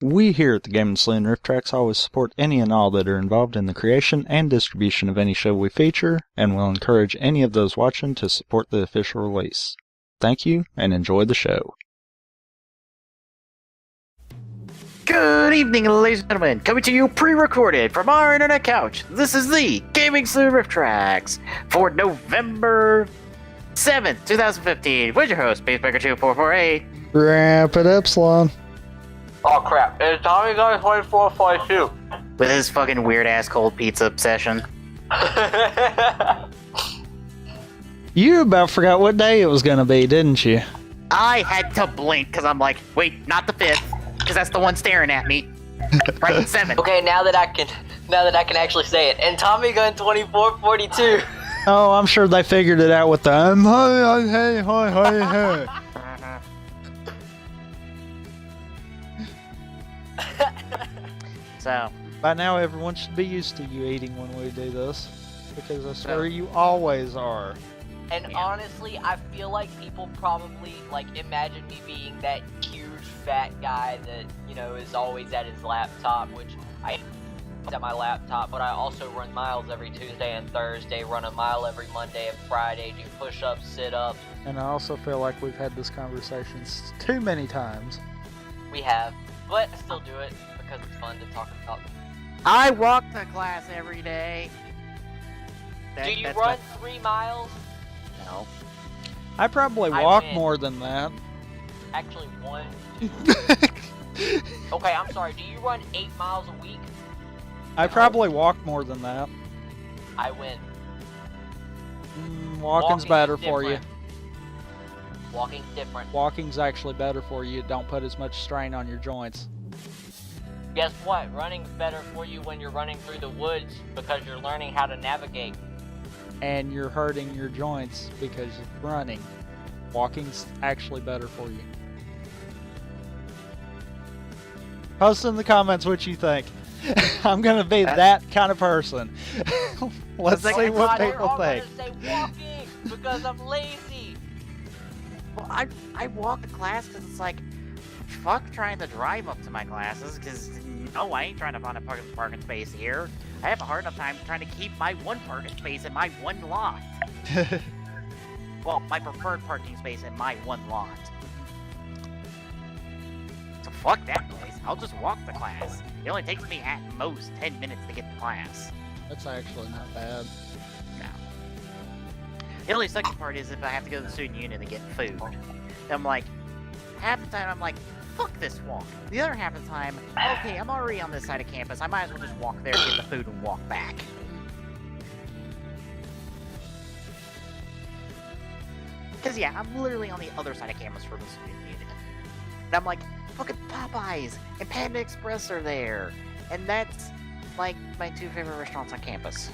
We here at the Game Saloon Rift Tracks always support any and all that are involved in the creation and distribution of any show we feature, and will encourage any of those watching to support the official release. Thank you, and enjoy the show. Good evening, ladies and gentlemen. Coming to you pre-recorded from our internet couch. This is the Gaming Saloon Rift Tracks for November 7th, 2015. With your host, Pacemaker2448. Wrap it up, Sloan. Oh crap, it's Tommy Gun 2442. With his fucking weird-ass cold pizza obsession. You about forgot what day it was gonna be, didn't you? I had to blink because I'm like, wait, not the 5th, because that's the one staring at me. Right at 7th. Okay, now that I can actually say it. And Tommy Gun 2442. Oh, I'm sure they figured it out with the hey. So, By now, everyone should be used to you eating when we do this, because I swear you always are. And honestly, I feel like people probably imagine me being that huge fat guy that, is always at his laptop, which I am at my laptop, but I also run miles every Tuesday and Thursday, run a mile every Monday and Friday, do push-ups, sit-ups. And I also feel like we've had this conversation too many times. We have, but I still do it because it's fun to talk about. I walk to class every day. Do you run 3 miles? No. I probably walk more than that. Actually, 1. Okay, I'm sorry. Do you run 8 miles a week? I probably walk more than that. I win. Walking's better for you. Walking's different. Walking's actually better for you. Don't put as much strain on your joints. Guess what? Running's better for you when you're running through the woods because you're learning how to navigate. And you're hurting your joints because of running. Walking's actually better for you. Post in the comments what you think. I'm gonna be that kind of person. Let's see what people think. I'm gonna say walking because I'm lazy. Well, I walk to class because it's like, fuck trying to drive up to my classes, because no, I ain't trying to find a parking space here. I have a hard enough time trying to keep my one parking space in my one lot. Well, my preferred parking space in my one lot. So fuck that noise. I'll just walk to class. It only takes me at most 10 minutes to get to class. That's actually not bad. No. The only sucky part is if I have to go to the student union to get food. I'm like, half the time I'm like, fuck this walk. The other half of the time, okay, I'm already on this side of campus. I might as well just walk there, get the food, and walk back. Because, yeah, I'm literally on the other side of campus from the student union. And I'm like, fucking Popeyes and Panda Express are there. And that's, like, my 2 favorite restaurants on campus.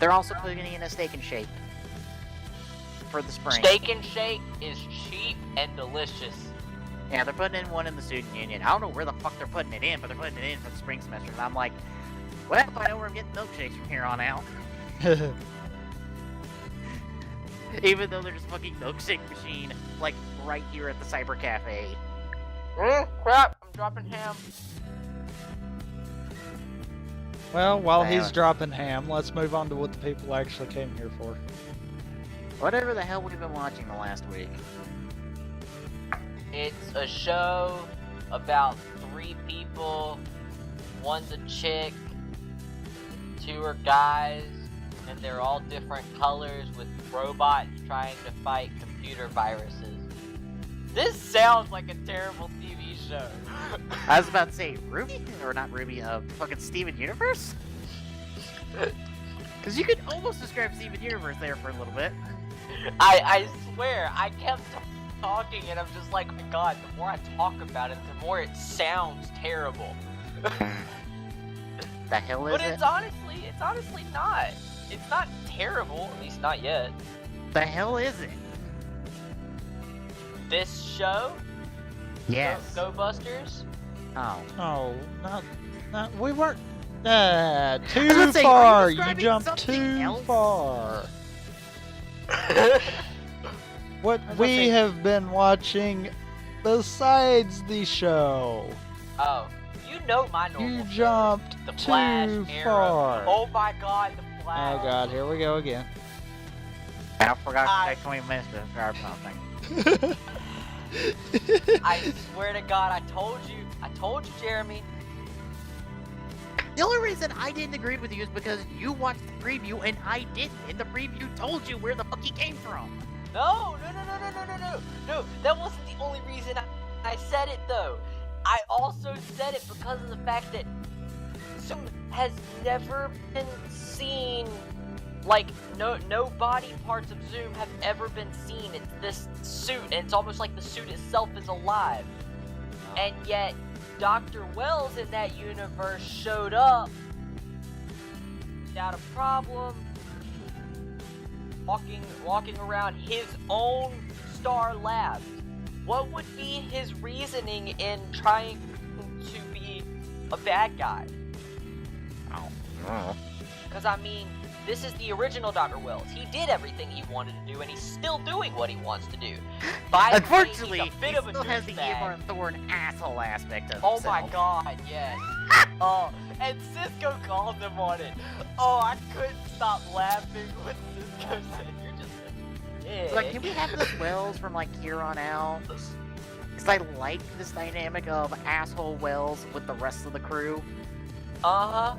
They're also putting in a Steak and Shake for the spring. Steak and Shake is cheap and delicious. Yeah, they're putting in one in the student union. I don't know where the fuck they're putting it in, but they're putting it in for the spring semester. And I'm like, well, I know where I'm getting milkshakes from here on out. Even though there's a fucking milkshake machine, like, right here at the Cyber Cafe. Crap, I'm dropping ham. Well, while he's dropping ham, let's move on to what the people actually came here for. Whatever the hell we've been watching the last week. It's a show about 3 people. One's a chick, 2 are guys, and they're all different colors with robots trying to fight computer viruses. This sounds like a terrible TV show. I was about to say Ruby, or not Ruby, fucking Steven Universe? Because you could almost describe Steven Universe there for a little bit. I swear, I kept talking and I'm just like, oh my god, the more I talk about it, the more it sounds terrible. The hell is it? But it's honestly not. It's not terrible, at least not yet. The hell is it? This show? Yes. Go Busters? Oh. Oh, not we weren't. Too Say, far. you You jumped too far. What we have been watching besides the show. Oh, you know my normal. You shows. jumped The Flash, too Arrow. far. Oh my God, the Flash. Oh god, here we go again. I forgot to take 20 minutes to grab something. I swear to God, I told you, Jeremy. The only reason I didn't agree with you is because you watched the preview and I didn't. And the preview told you where the fuck he came from. No, that wasn't the only reason I said it though. I also said it because of the fact that Zoom has never been seen. Like, no body parts of Zoom have ever been seen. It's this suit, and it's almost like the suit itself is alive. And yet, Dr. Wells in that universe showed up without a problem, walking around his own star lab. What would be his reasoning in trying to be a bad guy? Oh. Because, I mean, this is the original Dr. Wells. He did everything he wanted to do, and he's still doing what he wants to do. Unfortunately, he's a bit he of a still has the douchebag. Eeyore Thorn asshole aspect of Oh himself. my God, yes. Oh, and Cisco called him on it. Oh, I couldn't stop laughing when Cisco said, "You're just a dick." So, like, can we have this Wells from, like, here on out? Because I like this dynamic of asshole Wells with the rest of the crew. Uh-huh.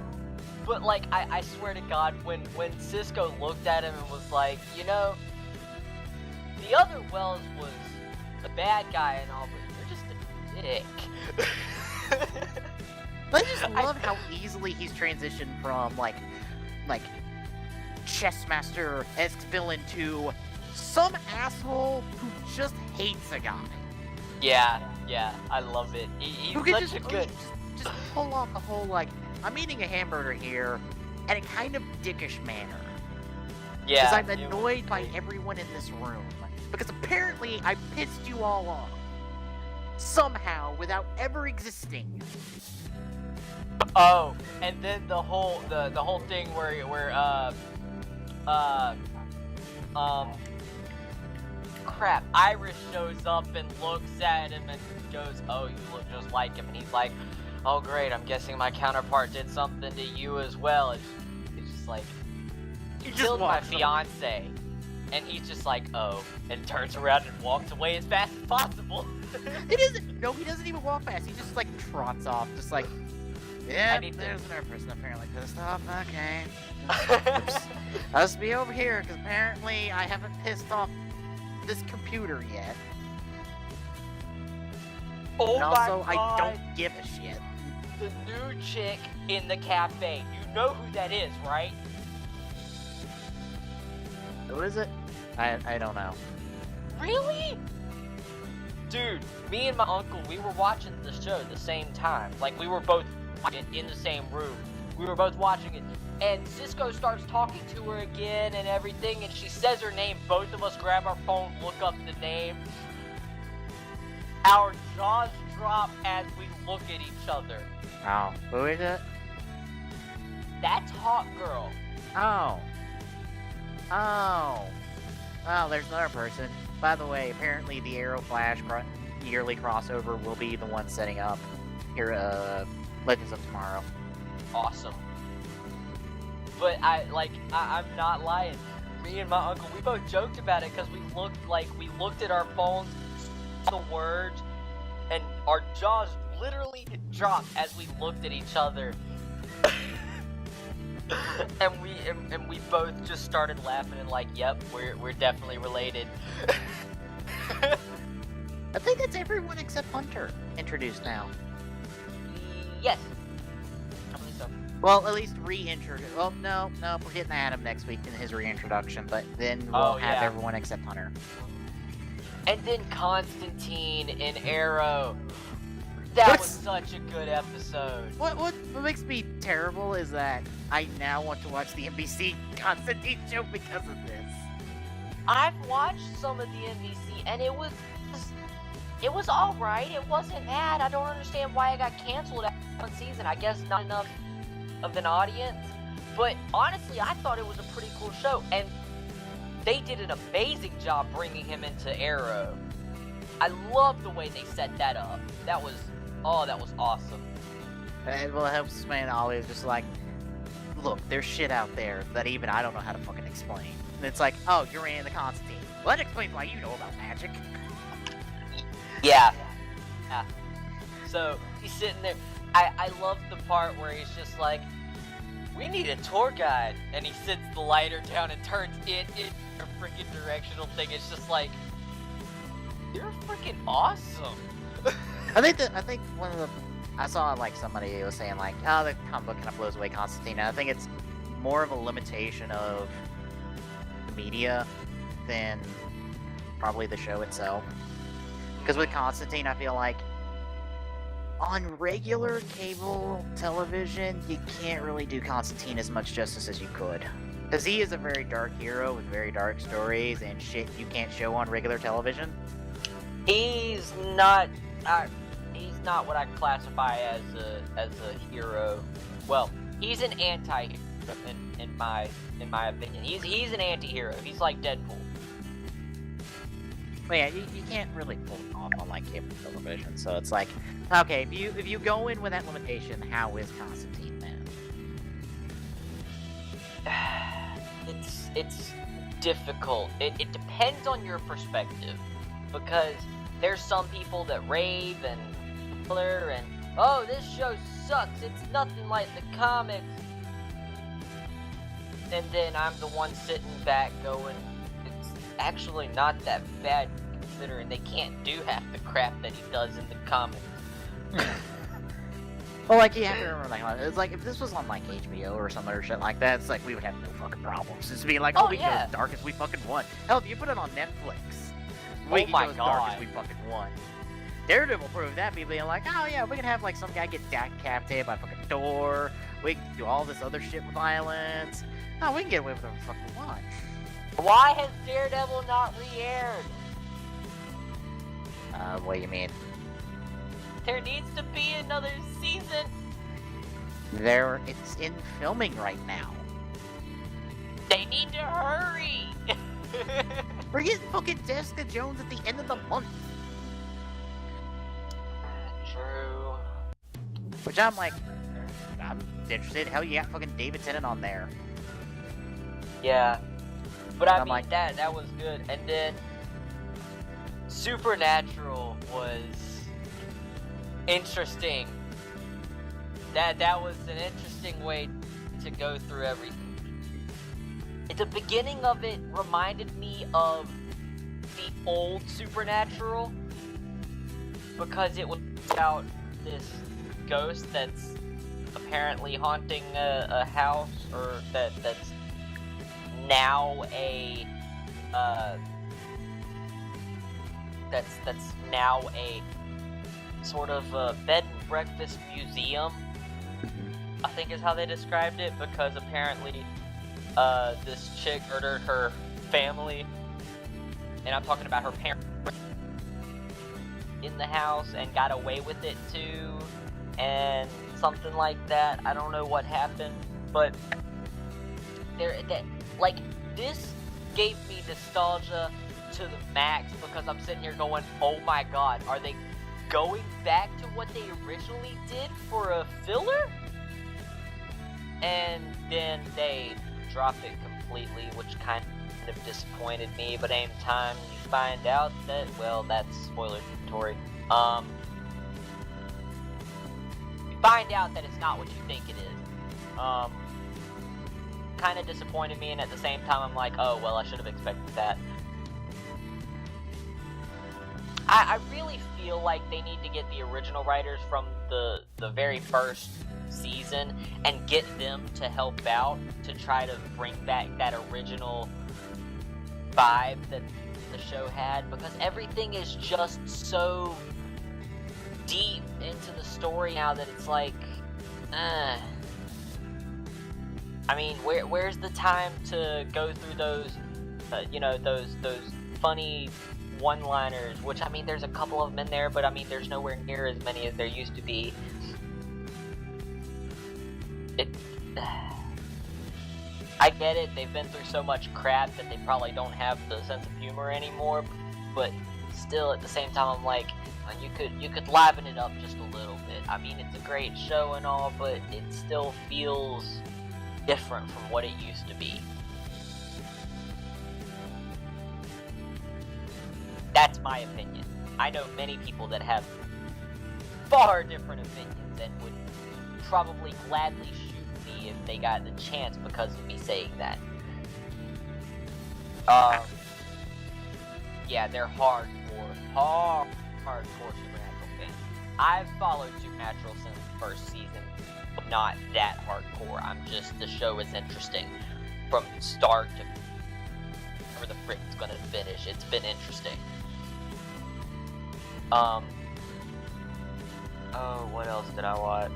But, like, I swear to God, when Cisco looked at him and was like, you know, the other Wells was the bad guy and all, but you're just a dick. But I just love how easily he's transitioned from, like chess master esque villain to some asshole who just hates a guy. Yeah, I love it. He's Who can such a good... just pull off the whole, like, I'm eating a hamburger here in a kind of dickish manner. Yeah. Because I'm annoyed by everyone in this room. Because apparently I pissed you all off. Somehow, without ever existing. Oh, and then the whole thing where crap, Iris shows up and looks at him and goes, "Oh, you look just like him," and he's like, "Oh great, I'm guessing my counterpart did something to you as well." It's just like, you killed my fiance, and he's just like, "Oh," and turns around and walks away as fast as possible. He doesn't even walk fast. He just, like, trots off, just like, yeah, there's another person apparently pissed off. Okay. Oops. Must be over here, because apparently I haven't pissed off this computer yet. Oh And my also, God. I don't give a shit. The new chick in the cafe. You know who that is, right? Who is it? I don't know. Really? Dude, me and my uncle, we were watching the show at the same time. Like, we were both in the same room. We were both watching it. And Cisco starts talking to her again and everything, and she says her name. Both of us grab our phone, look up the name. Our jaws drop as we look at each other. Oh, who is it? That's Hot Girl. Oh. Oh, there's another person. By the way, apparently the Arrow Flash yearly crossover will be the one setting up here, Legends of Tomorrow. Awesome. But I'm not lying. Me and my uncle, we both joked about it because we looked at our phones, saw the words, and our jaws literally dropped as we looked at each other. and we both just started laughing and like, yep, we're definitely related. I think that's everyone except Hunter introduced now. Yes. I believe so. Well, at least reintroduced. Well, no, we're getting Adam next week in his reintroduction, but then we'll have everyone except Hunter. And then Constantine in Arrow. That was such a good episode. What makes me terrible is that I now want to watch the NBC Constantine show because of this. I've watched some of the NBC and it was alright. It wasn't bad. I don't understand why it got canceled after one season. I guess not enough of an audience. But honestly, I thought it was a pretty cool show. And they did an amazing job bringing him into Arrow. I love the way they set that up. That was Oh, that was awesome. And well, it helps man always just like, look, there's shit out there that even I don't know how to fucking explain. And it's like, oh, you're in the Constantine. Well, that explains why you know about magic. Yeah. So he's sitting there. I love the part where he's just like, we need a tour guide, and he sits the lighter down and turns it into a freaking directional thing. It's just like, you're freaking awesome. I think one of the I saw like somebody was saying like, oh, the comic book kind of blows away Constantine. And I think it's more of a limitation of the media than probably the show itself. Because with Constantine, I feel like on regular cable television, you can't really do Constantine as much justice as you could. Because he is a very dark hero with very dark stories and shit you can't show on regular television. He's not what I classify as a hero. Well, he's an anti-hero in my opinion. He's an anti-hero. He's like Deadpool. But yeah, you can't really pull it off on like cable television. So it's like, okay, if you go in with that limitation, how is Constantine then? It's difficult. It depends on your perspective, because there's some people that rave and flirt and, oh, this show sucks, it's nothing like the comics. And then I'm the one sitting back going, it's actually not that bad considering they can't do half the crap that he does in the comics. Well, like, you have to remember, like, it's like, if this was on, like, HBO or some other shit like that, it's like, we would have no fucking problems. It's being like, oh, we can go as dark as we fucking want. Hell, if you put it on Netflix, we can go as dark as we fucking want. Daredevil proved that, people being like, oh yeah, we can have like some guy get decapitated by a fucking door, we can do all this other shit with violence. No, we can get away with whatever the fuck we want. Why has Daredevil not re-aired? What do you mean? There needs to be another season. It's in filming right now. They need to hurry. We're getting fucking Jessica Jones at the end of the month. True. Which I'm like, I'm interested. Hell, you got fucking David Tennant on there. Yeah. But I mean, like, that was good. And then Supernatural was interesting. That was an interesting way to go through everything. At the beginning of it reminded me of the old Supernatural, because it was about this ghost that's apparently haunting a house, or that's now a that's now a sort of a bed and breakfast museum, I think is how they described it, because apparently this chick murdered her family, and I'm talking about her parents, in the house and got away with it too, and something like that. I don't know what happened, but this gave me nostalgia to the max, because I'm sitting here going, oh my god, are they going back to what they originally did for a filler? And then they drop it completely, which kind of disappointed me, but any time you find out that, well, that's spoiler territory. You find out that it's not what you think it is. Kind of disappointed me, and at the same time I'm like, oh, well, I should have expected that. I really feel like they need to get the original writers from the very first season and get them to help out to try to bring back that original vibe that the show had, because everything is just so deep into the story now that it's like, I mean, where's the time to go through those, those funny one-liners, which, I mean, there's a couple of them in there, but I mean, there's nowhere near as many as there used to be. I get it, they've been through so much crap that they probably don't have the sense of humor anymore, but still, at the same time, I'm like, And you could liven it up just a little bit. I mean, it's a great show and all, but it still feels different from what it used to be. That's my opinion. I know many people that have far different opinions and would probably gladly shoot me if they got the chance because of me saying that. Yeah, they're hardcore Supernatural fans. I've followed Supernatural since the first season, but not that hardcore. I'm just, the show is interesting from start to where the frick it's gonna finish. It's been interesting. Oh, what else did I watch?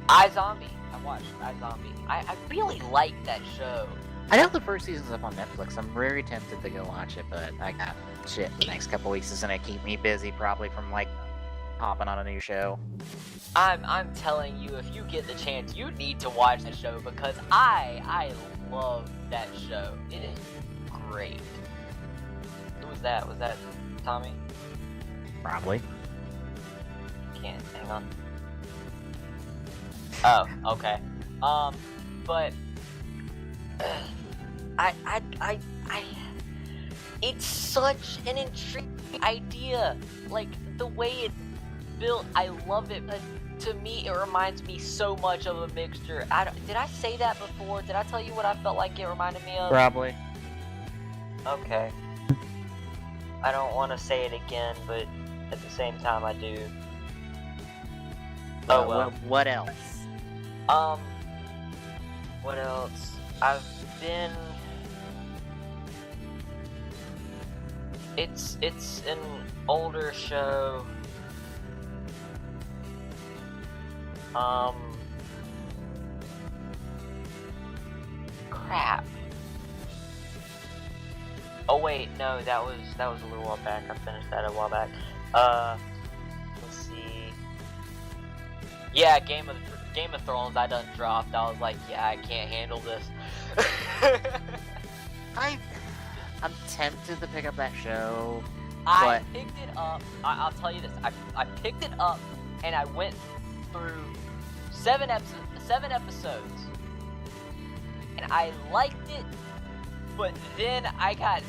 iZombie. I watched iZombie. I really like that show. I know the first season's up on Netflix. I'm very tempted to go watch it, but I got shit. The next couple weeks is gonna keep me busy, probably from like hopping on a new show. I'm telling you, if you get the chance, you need to watch that show because I love that show. It is great. Who was that? Was that Tommy? Probably. Can't hang on. Oh, okay. But it's such an intriguing idea. Like the way it's built, I love it. But to me, it reminds me so much of a mixture. Did I say that before? Did I tell you what I felt like it reminded me of? Probably. Okay. I don't want to say it again, but at the same time, I do. Oh well. What else? What else? I've been. It's an older show. Crap. Oh wait, no, that was a little while back. I finished that a while back. Let's see. Yeah, Game of Thrones. I done dropped. I was like, yeah, I can't handle this. I'm tempted to pick up that show. I picked it up. I'll tell you this. I picked it up and I went through 7 episodes, and I liked it. But then I got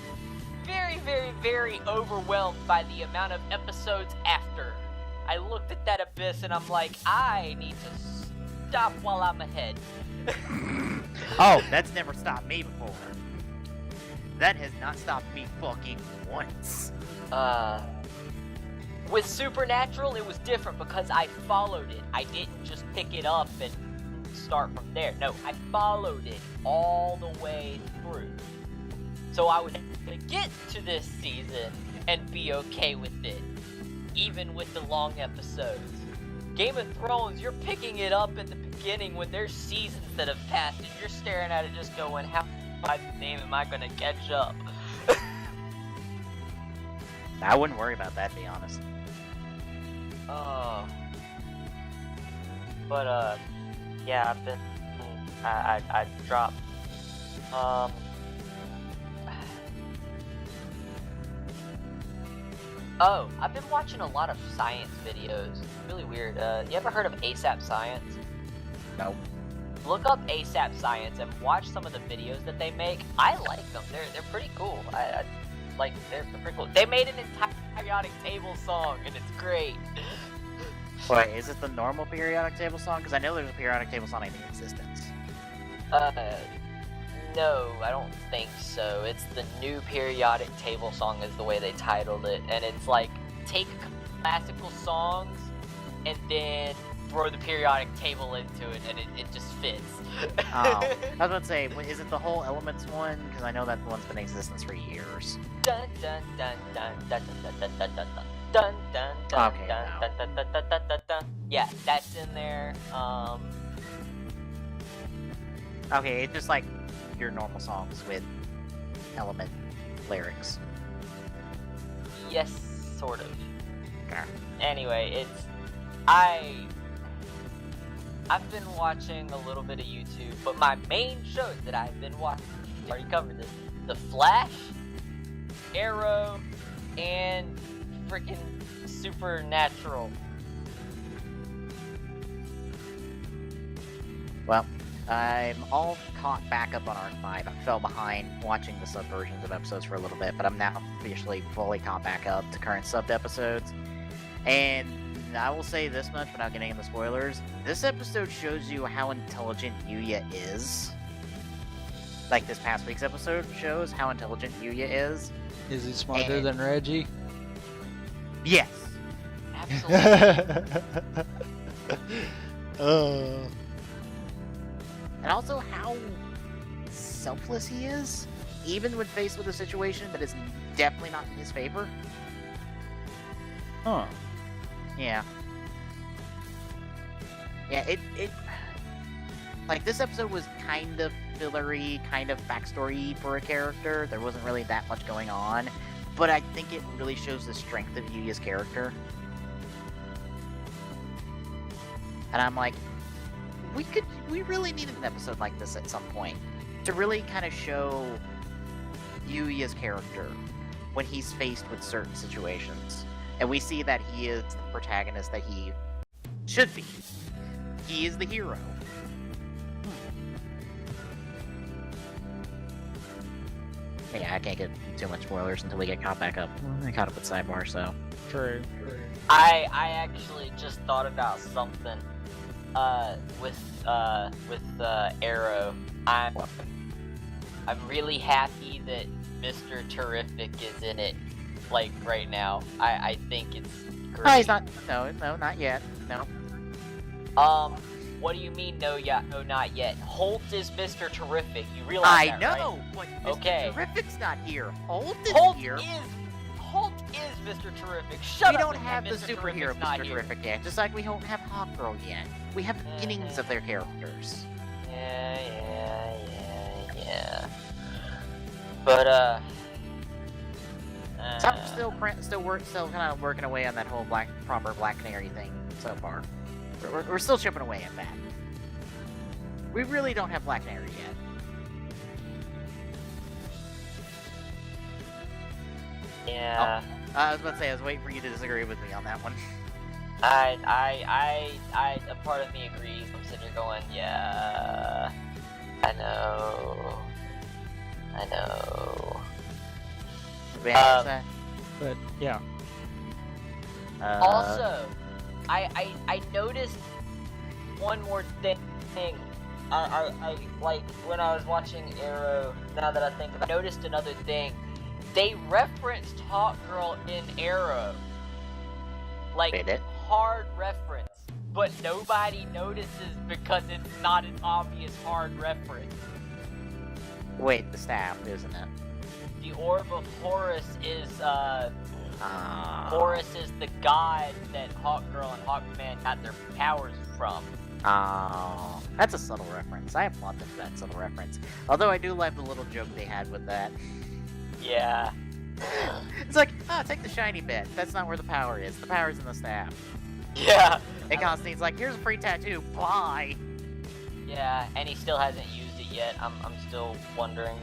very, very, very overwhelmed by the amount of episodes after. I looked at that abyss and I'm like, I need to stop while I'm ahead. Oh, that's never stopped me before. That has not stopped me fucking once. With Supernatural, it was different because I followed it. I didn't just pick it up and start from there. No, I followed it all the way through. So I would get to this season and be okay with it, even with the long episodes. Game of Thrones, you're picking it up at the beginning when there's seasons that have passed and you're staring at it just going, how am I gonna catch up? I wouldn't worry about that, to be honest. But yeah, I've been, I dropped, oh, I've been watching a lot of science videos. Really weird. You ever heard of ASAP Science? No. Look up ASAP Science and watch some of the videos that they make. I like them. They're pretty cool. I like, they're pretty cool. They made an entire periodic table song, and it's great. Wait, is it the normal periodic table song? Because I know there's a periodic table song in existence. No, I don't think so. It's the new periodic table song is the way they titled it. And it's like, take classical songs and then throw the periodic table into it, and it just fits. Oh, I was about to say, is it the whole Elements one? Because I know that one's been in existence for years. Dun dun dun dun dun dun dun dun dun dun dun dun Okay, dun now. dun dun dun dun dun dun. Yeah, that's in there. Okay, it's just like your normal songs with element lyrics. Yes, sort of. Okay. Anyway, I've been watching a little bit of YouTube, but my main shows that I've been watching, I already covered this, The Flash, Arrow, and freaking supernatural. Well, I'm all caught back up on Arc 5. I fell behind watching the subversions of episodes for a little bit, but I'm now officially fully caught back up to current subbed episodes. And I will say this much without getting into spoilers. This episode shows you how intelligent Yuya is. Like this past week's episode shows how intelligent Yuya is. Is he smarter than Reggie? Yes. Absolutely. And also how selfless he is, even when faced with a situation that is definitely not in his favor. Huh. Yeah. Yeah, it like this episode was kind of fillery, kind of backstory for a character. There wasn't really that much going on, but I think it really shows the strength of Yuya's character. And I'm like, we really needed an episode like this at some point to really kind of show Yuya's character when he's faced with certain situations. And we see that he is the protagonist that he should be. He is the hero. Yeah, I can't get too much spoilers until we get caught back up. I caught up with Sidebar, so. True. I actually just thought about something with Arrow. I'm really happy that Mr. Terrific is in it, like, right now. I think it's great. Oh, he's not. No, not yet. No. What do you mean, no, not yet? Holt is Mr. Terrific. You realize that, know, right? but Mr. Okay. Terrific's not here. Holt is here. Holt is Mr. Terrific. Shut We up. don't have the Mr. superhero Terrific's not Mr. here. Terrific yet, just like we don't have Hawkgirl yet. We have the beginnings of their characters. Yeah. But So I'm still kind of working away on that whole proper Black Canary thing so far. We're still chipping away at that. We really don't have Black Canary yet. yeah. Oh, I was about to say, I was waiting for you to disagree with me on that one. A part of me agrees. I'm sitting here going, yeah, I know. But yeah. Also, I noticed one more thing. I like when I was watching Arrow. Now that I think about it, I noticed another thing. They referenced Hawkgirl in Arrow, like They did? hard reference, but nobody notices because it's not an obvious hard reference. Wait, the staff, isn't it? The Orb of Horus is Horus is the god that Hawkgirl and Hawkman got their powers from. Oh, that's a subtle reference. I applaud them for that subtle reference. Although I do like the little joke they had with that. Yeah. It's like, take the shiny bit. That's not where the power is. The power's in the staff. Yeah. And Constantine's like, here's a free tattoo. Bye. Yeah, and he still hasn't used it yet. I'm still wondering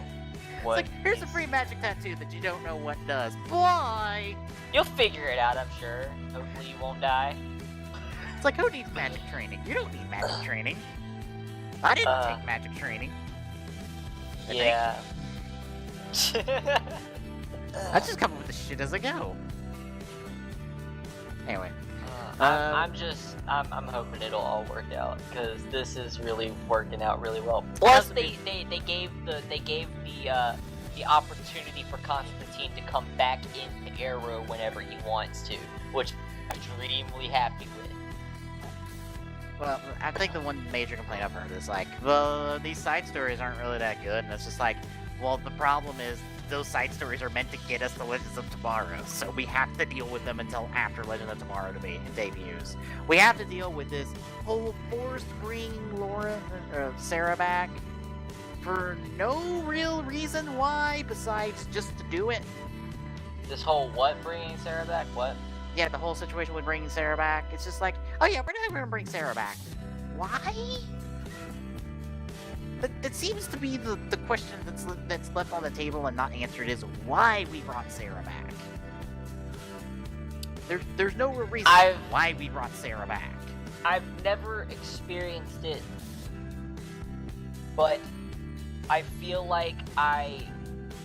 what. It's like, here's a free magic tattoo that you don't know what does. Bye. You'll figure it out, I'm sure. Hopefully you won't die. It's like, who needs magic training? You don't need magic training. I didn't take magic training. I Yeah. I just come up with the shit as I go. Anyway. I'm hoping it'll all work out because this is really working out really well. Plus, they gave the opportunity for Constantine to come back into Arrow whenever he wants to, which I'm extremely happy with. Well, I think the one major complaint I've heard is like, well, these side stories aren't really that good, and it's just like, well, the problem is those side stories are meant to get us to Legends of Tomorrow, so we have to deal with them until after Legend of Tomorrow debuts. We have to deal with this whole forced bringing Sarah back for no real reason why besides just to do it. This whole what bringing Sarah back? What? Yeah, the whole situation with bringing Sarah back. It's just like, oh yeah, we're not going to bring Sarah back. Why? That seems to be the question that's left on the table and not answered is why we brought Sarah back. there's no real reason why we brought Sarah back. I've never experienced it, but I feel like I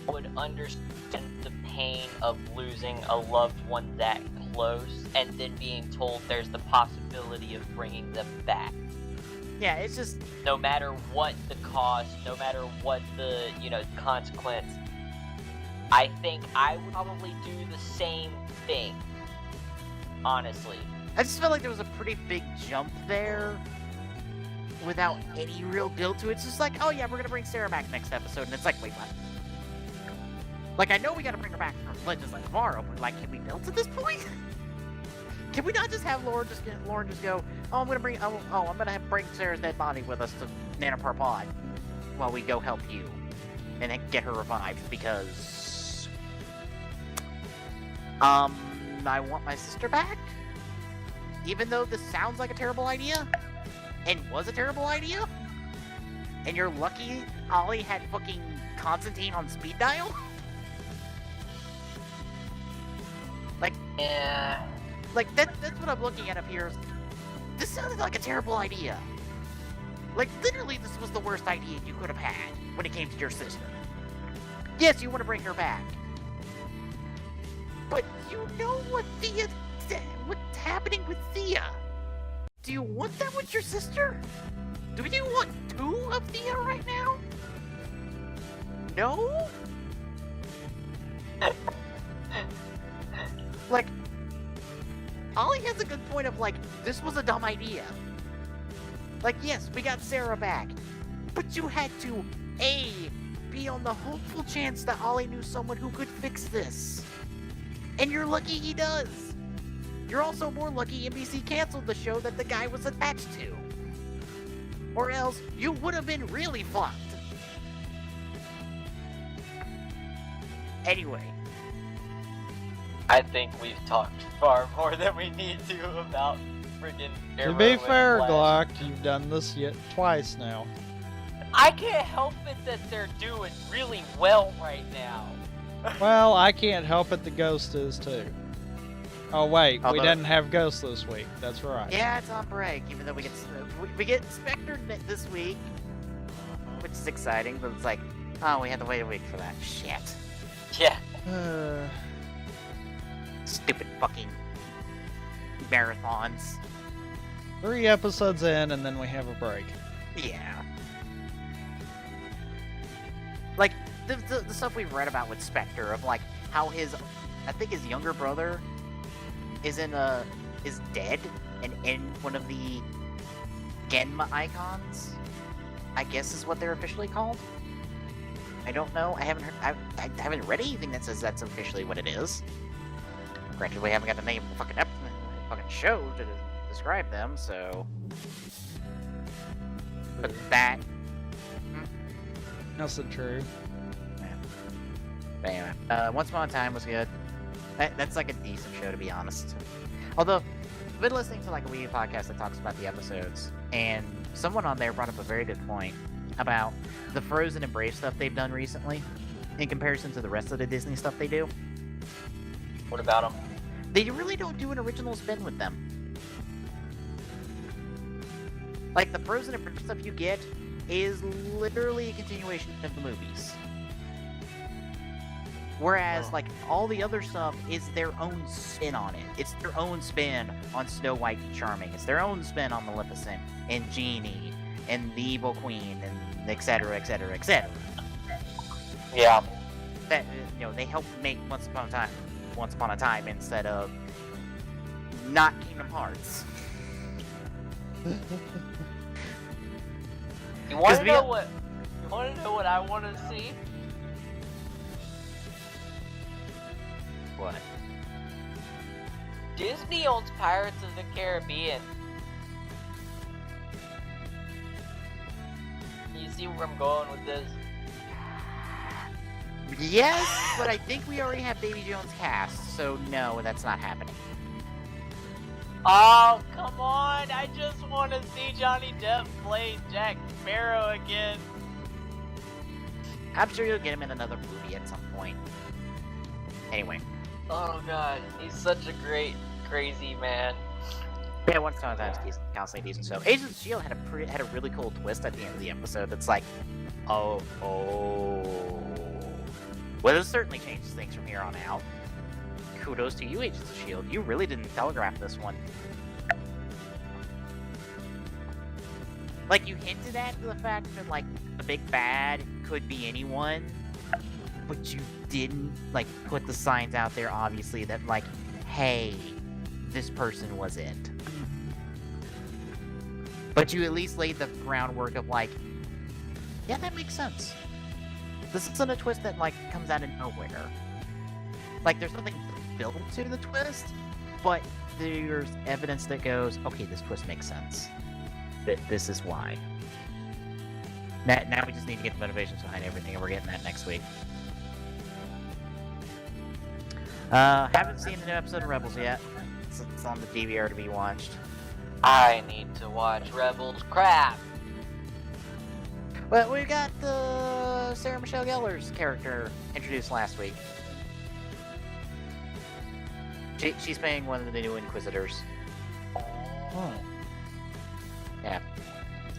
would understand the pain of losing a loved one that close and then being told there's the possibility of bringing them back. Yeah, it's just... No matter what the cost, no matter what the, consequence, I think I would probably do the same thing, honestly. I just felt like there was a pretty big jump there without any real build to it. It's just like, oh yeah, we're gonna bring Sarah back next episode, and it's like, wait, what? Like, I know we gotta bring her back from Legends like tomorrow, but like, can we build to this point? Can we not just have Lauren just go, oh, I'm gonna bring Sarah's dead body with us to Nanopar Pod while we go help you and then get her revived because I want my sister back? Even though this sounds like a terrible idea and was a terrible idea, and you're lucky Ollie had fucking Constantine on speed dial? Like, Yeah. Like, that's what I'm looking at up here. This sounded like a terrible idea. Like, literally, this was the worst idea you could have had when it came to your sister. Yes, you want to bring her back. But you know what's happening with Thea. Do you want that with your sister? Do you want two of Thea right now? No? Like, Ollie has a good point of, like, this was a dumb idea. Like, yes, we got Sarah back, but you had to, A, be on the hopeful chance that Ollie knew someone who could fix this. And you're lucky he does. You're also more lucky NBC canceled the show that the guy was attached to. Or else, you would have been really fucked. Anyway. I think we've talked far more than we need to about friggin' To be fair, Glock, you've done this twice now. I can't help it that they're doing really well right now. Well, I can't help it, the Ghost is too. Oh wait, we Although- didn't have Ghost this week. That's right. Yeah, it's on break, even though we get Spectre this week, which is exciting, but it's like, oh, we had to wait a week for that. Shit. Yeah. Stupid fucking marathons. 3 episodes in, and then we have a break. Yeah. Like, the stuff we've read about with Spectre, of like, how I think his younger brother is dead, and in one of the Genma icons, I guess is what they're officially called. I don't know, I haven't read anything that says that's officially what it is. Granted, we haven't got the name of the fucking show to describe them, so... But that... That's true. But anyway, Once Upon a Time was good. That's like a decent show, to be honest. Although, I've been listening to like a Wii podcast that talks about the episodes, and someone on there brought up a very good point about the Frozen and Brave stuff they've done recently, in comparison to the rest of the Disney stuff they do. What about them? They really don't do an original spin with them. Like, the Frozen and Brave stuff you get is literally a continuation of the movies. Whereas, like, all the other stuff is their own spin on it. It's their own spin on Snow White and Charming. It's their own spin on Maleficent and Genie and the Evil Queen and et cetera, et cetera, et cetera. Yeah. That, they helped make Once Upon a Time instead of not Kingdom Hearts. You want to know what? You want to know what I want to see? What? Disney owns Pirates of the Caribbean. You see where I'm going with this? Yes, but I think we already have Davy Jones cast, so no, that's not happening. Oh, come on! I just want to see Johnny Depp play Jack Sparrow again. I'm sure you'll get him in another movie at some point. Anyway. Oh god, he's such a great crazy, man. Yeah, once upon a time, it's constantly decent show. Agents of S.H.I.E.L.D. had a really cool twist at the end of the episode that's like, oh. Well, this certainly changes things from here on out. Kudos to you, Agents of S.H.I.E.L.D. You really didn't telegraph this one. Like, you hinted at the fact that, like, the big bad could be anyone, but you didn't, like, put the signs out there, obviously, that, like, hey, this person was it. But you at least laid the groundwork of, like, yeah, that makes sense. This isn't a twist that, like, comes out of nowhere. Like, there's nothing built to the twist, but there's evidence that goes, okay, this twist makes sense. This is why. Now we just need to get the motivations behind everything, and we're getting that next week. Haven't seen the new episode of Rebels yet. It's on the DVR to be watched. I need to watch Rebels. Crap! But we got the Sarah Michelle Gellar's character introduced last week. She's playing one of the new Inquisitors. Oh. Yeah.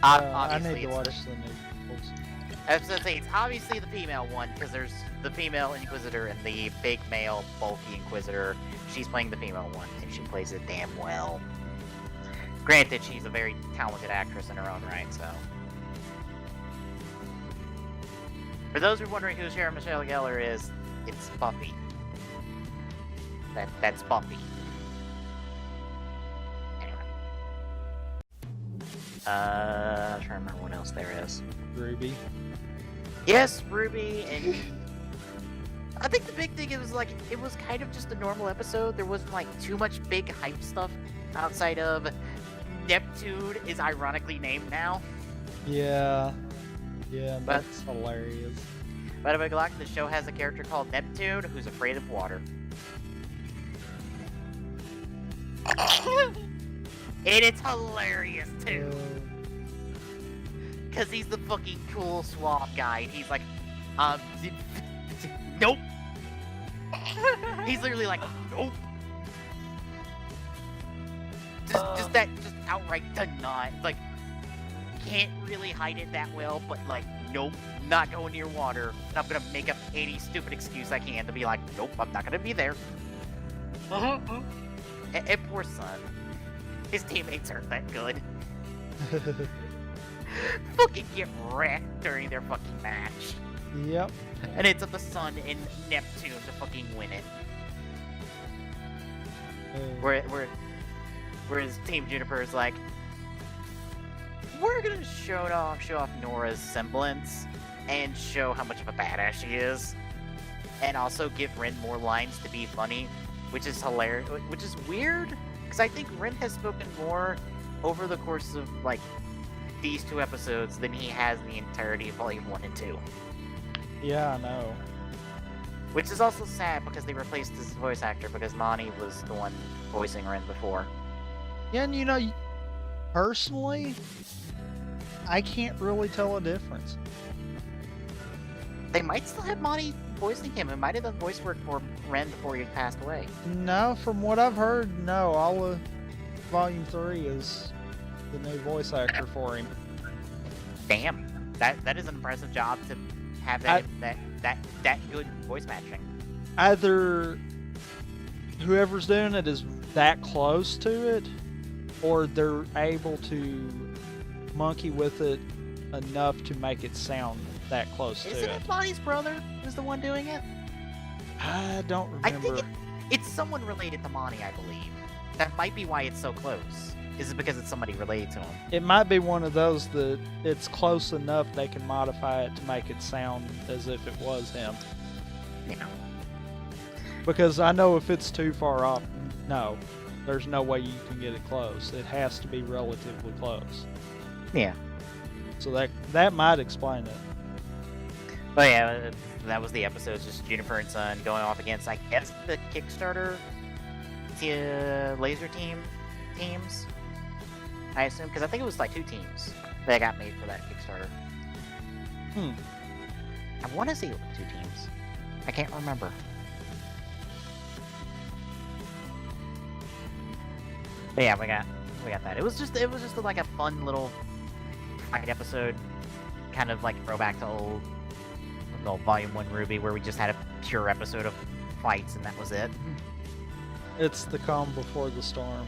I need to watch the new Rebels. I was gonna say, it's obviously the female one, because there's the female Inquisitor and the big male bulky Inquisitor. She's playing the female one, and she plays it damn well. Granted, she's a very talented actress in her own right, so. For those who are wondering who Sarah Michelle Gellar is, it's Buffy. That's Buffy. Anyway. I'm trying to remember what else there is. Ruby. Yes, Ruby, and I think the big thing is, like, it was kind of just a normal episode. There wasn't, like, too much big hype stuff outside of Neptune is ironically named now. Yeah, that's hilarious. By the way, Glock, the show has a character called Neptune who's afraid of water. And it's hilarious, too. Because he's the fucking cool swamp guy. And he's like, nope. He's literally like, nope. Just outright deny. Like, can't really hide it that well, but like, nope, not going near water. And I'm gonna make up any stupid excuse I can to be like, nope, I'm not gonna be there. And poor son. His teammates aren't that good. Fucking get wrecked during their fucking match. Yep. And it's up the Sun and Neptune to fucking win it. Whereas Team Juniper is like, we're gonna show off Nora's semblance and show how much of a badass she is, and also give Ren more lines to be funny, which is hilarious. Which is weird because I think Ren has spoken more over the course of like these two episodes than he has in the entirety of Volume 1 and 2. Yeah, I know. Which is also sad because they replaced his voice actor because Monty was the one voicing Ren before. Yeah, and you know, personally, I can't really tell a difference. They might still have Monty voicing him. It might have done voice work for Ren before he passed away. No, from what I've heard, no. All of Volume 3 is the new voice actor for him. Damn, that is an impressive job to have that good voice matching. Either whoever's doing it is that close to it, or they're able to monkey with it enough to make it sound that close to Isn't it Monty's brother who's the one doing it? I don't remember. I think it's someone related to Monty, I believe. That might be why it's so close. Is it because it's somebody related to him? It might be one of those that it's close enough they can modify it to make it sound as if it was him. Yeah. Because I know if it's too far off, no, there's no way you can get it close. It has to be relatively close. Yeah. So that might explain it. But yeah, that was the episode. Just Juniper and Sun going off against, I guess, the Kickstarter laser teams. I assume, because I think it was like 2 teams that got made for that Kickstarter. I want to say it was 2 teams. I can't remember. But yeah, we got that. It was just like a fun little fight episode, kind of like throwback to old Volume 1 Ruby, where we just had a pure episode of fights and that was it. It's the calm before the storm.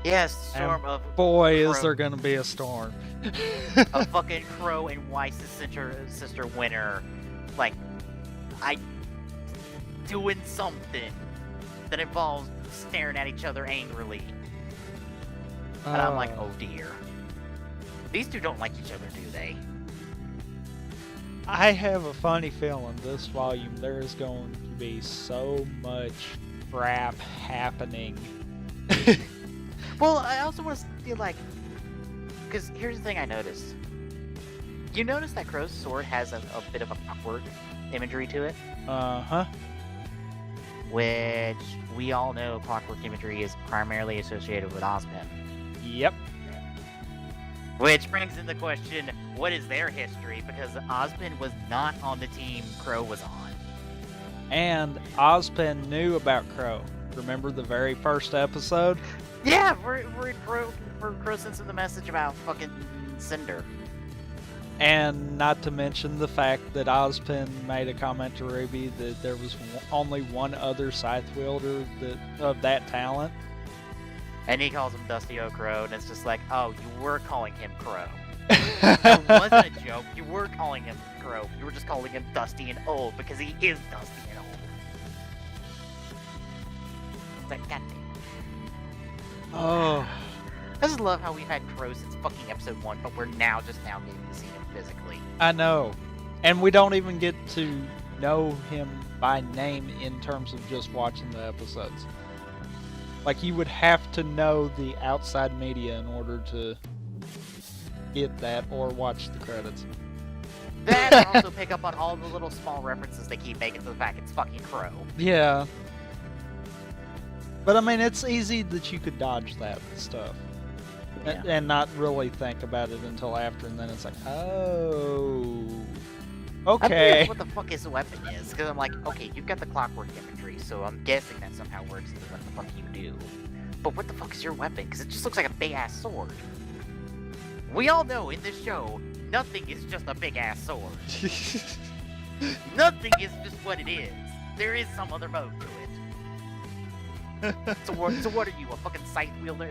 Yes, storm of Boy, is Crow. there gonna be a storm. A fucking Crow and Weiss's sister winner, like, doing something that involves staring at each other angrily. And I'm like, oh dear. These two don't like each other, do they? I have a funny feeling this volume there is going to be so much crap happening. Well, I also want to see, like, because here's the thing I noticed. You notice that Crow's sword has a bit of a clockwork imagery to it? Uh-huh. Which we all know clockwork imagery is primarily associated with Ozpin. Yep. Which brings into question, what is their history? Because Ozpin was not on the team Crow was on. And Ozpin knew about Crow. Remember the very first episode? Yeah, where Crow sends him the message about fucking Cinder. And not to mention the fact that Ozpin made a comment to Ruby that there was only one other scythe wielder of that talent. And he calls him Dusty O Crow, and it's just like, oh, you were calling him Crow. That wasn't a joke. You were calling him Crow. You were just calling him Dusty and old because he is Dusty and old. It's like, goddamn. Oh. I just love how we've had Crow since fucking episode 1, but we're now getting to see him physically. I know. And we don't even get to know him by name in terms of just watching the episodes. Like, you would have to know the outside media in order to get that or watch the credits. That and also pick up on all the little small references they keep making to the fact it's fucking Crow. Yeah. But I mean, it's easy that you could dodge that stuff. Yeah. And not really think about it until after, and then it's like, oh, I'm okay. curious what the fuck his weapon is, because I'm like, okay, you've got the clockwork imagery, so I'm guessing that somehow works into what the fuck you do. But what the fuck is your weapon? Because it just looks like a big-ass sword. We all know in this show, nothing is just a big-ass sword. Nothing is just what it is. There is some other mode to it. So what are you, a fucking scythe wielder?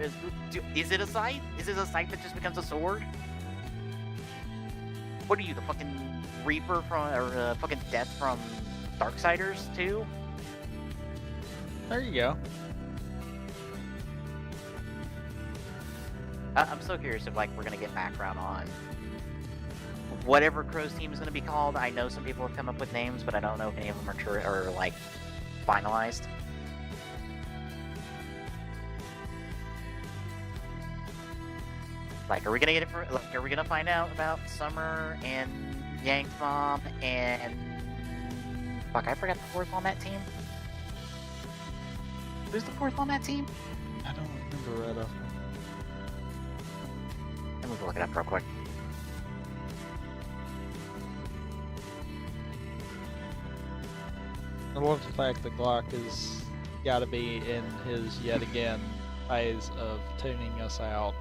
Is it a scythe? Is it a scythe that just becomes a sword? What are you, the fucking Reaper from, or fucking Death from Darksiders too? There you go. I'm so curious if, like, we're gonna get background on whatever Crow's team is gonna be called. I know some people have come up with names, but I don't know if any of them are true or like finalized. Like, are we gonna get it? Are we gonna find out about Summer and Yang's mom and fuck? I forgot the fourth on that team. Who's the fourth on that team? I don't remember right off. Let me look it up real quick. I love the fact that Glock has got to be in his yet again phase of tuning us out.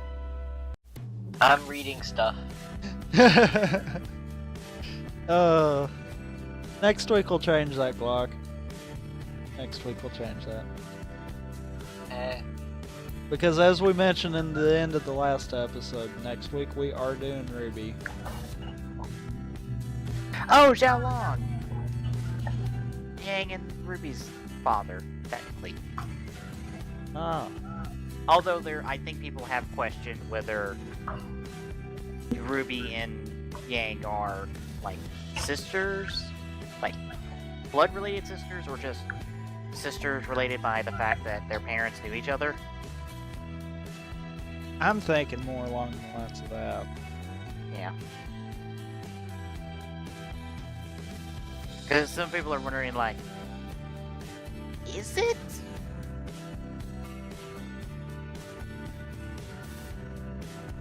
I'm reading stuff. Next week we'll change that, Glock. Next week we'll change that. Because as we mentioned in the end of the last episode, next week we are doing Ruby. Oh, Xiao Long! Yang and Ruby's father, technically. Ah. Although I think people have questioned whether Ruby and Yang are, like, sisters? Like, blood-related sisters, or just sisters related by the fact that their parents knew each other? I'm thinking more along the lines of that. Yeah. Because some people are wondering, like, is it?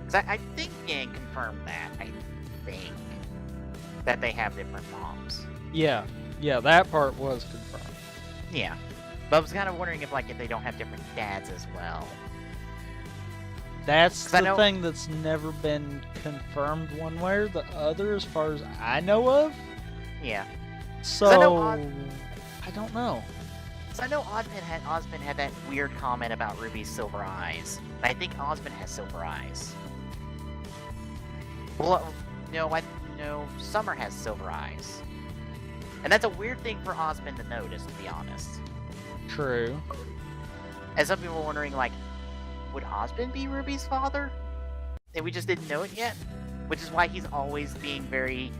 Because I think Yang confirmed that, I think. That they have different moms. Yeah, that part was confirmed. Yeah. But I was kind of wondering if they don't have different dads as well. That's 'Cause I the know- thing that's never been confirmed one way or the other, as far as I know of. Yeah. So I know I don't know. So I know Osmond had that weird comment about Ruby's silver eyes. I think Osmond has silver eyes. Well, no, Summer has silver eyes. And that's a weird thing for Osmond to notice, to be honest. True. And some people are wondering, like, would Osmond be Ruby's father? And we just didn't know it yet? Which is why he's always being very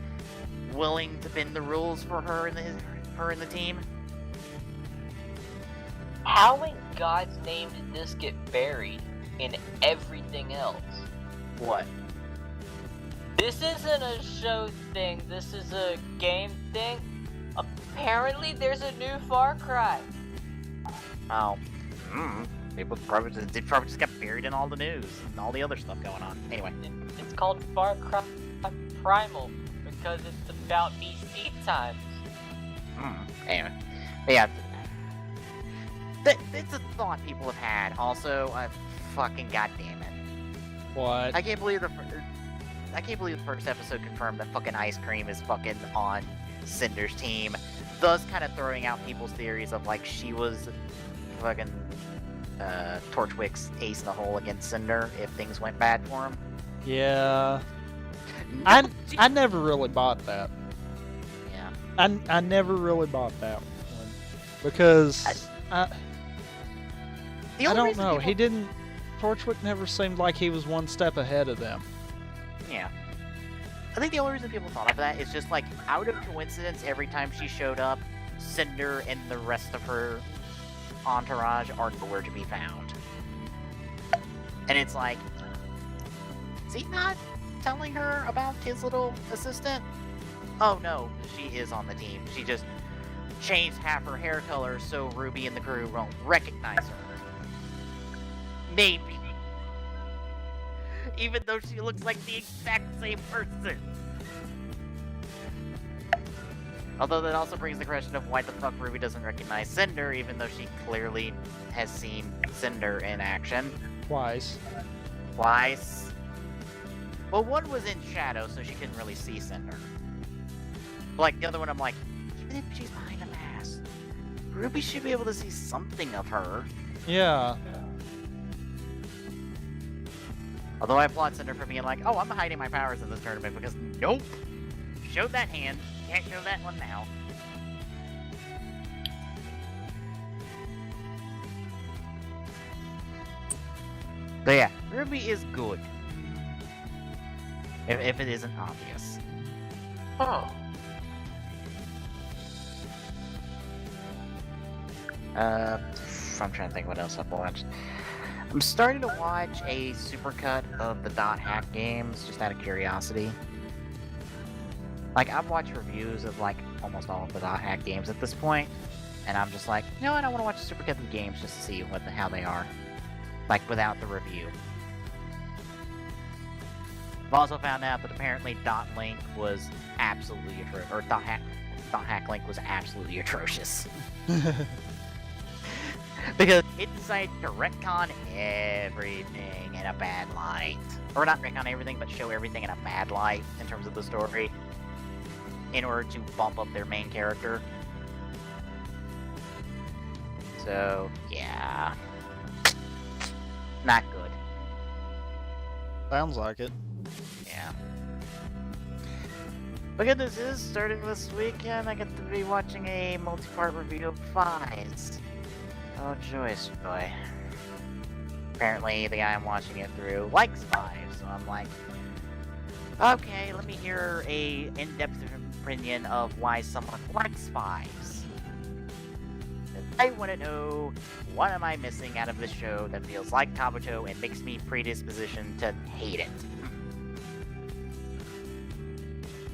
willing to bend the rules for her and the team. How in God's name did this get buried in everything else? What? This isn't a show thing, this is a game thing. Apparently there's a new Far Cry. Oh. It probably just got buried in all the news and all the other stuff going on. Anyway. It's called Far Cry Primal because it's about BC times. Anyway. But yeah. It's a thought people have had. Also, fucking goddamn it. What? I can't believe the first episode confirmed that fucking Ice Cream is fucking on Cinder's team, thus kind of throwing out people's theories of like she was fucking Torchwick's ace in the hole against Cinder if things went bad for him. Yeah. No, I never really bought that. Yeah. I never really bought that one because I don't know. He didn't. Torchwick never seemed like he was one step ahead of them. Yeah. I think the only reason people thought of that is just like out of coincidence, every time she showed up, Cinder and the rest of her entourage are nowhere to be found. And it's like, is he not telling her about his little assistant? Oh no, she is on the team. She just changed half her hair color so Ruby and the crew won't recognize her. Maybe. Even though she looks like the exact same person. Although that also brings the question of why the fuck Ruby doesn't recognize Cinder, even though she clearly has seen Cinder in action. Twice. Twice. Well, one was in shadow, so she couldn't really see Cinder. But, like, the other one, I'm like, even if she's behind a mask, Ruby should be able to see something of her. Yeah. Although I applaud Cinder for being like, oh, I'm hiding my powers in this tournament because nope. Showed that hand. Can't show that one now. But yeah, Ruby is good. If it isn't obvious. Huh. I'm trying to think what else I've watched. I'm starting to watch a supercut of the Dot Hack games, just out of curiosity. Like, I've watched reviews of, like, almost all of the Dot Hack games at this point, and I'm just like, no, I don't want to watch a supercut of the games just to see how they are. Like, without the review. I've also found out that apparently Dot Link was absolutely atrocious, or Dot Hack Link was absolutely atrocious. Because it decided to retcon everything in a bad light. Or not retcon everything, but show everything in a bad light in terms of the story. In order to bump up their main character. So, yeah. Not good. Sounds like it. Yeah. But good news is, starting this weekend, I get to be watching a multi-part review of Vice. Oh, joyous joy. Apparently, the guy I'm watching it through likes Five, so I'm like, okay, let me hear a in-depth opinion of why someone likes Fives. I want to know, what am I missing out of this show that feels like Kabuto and makes me predispositioned to hate it?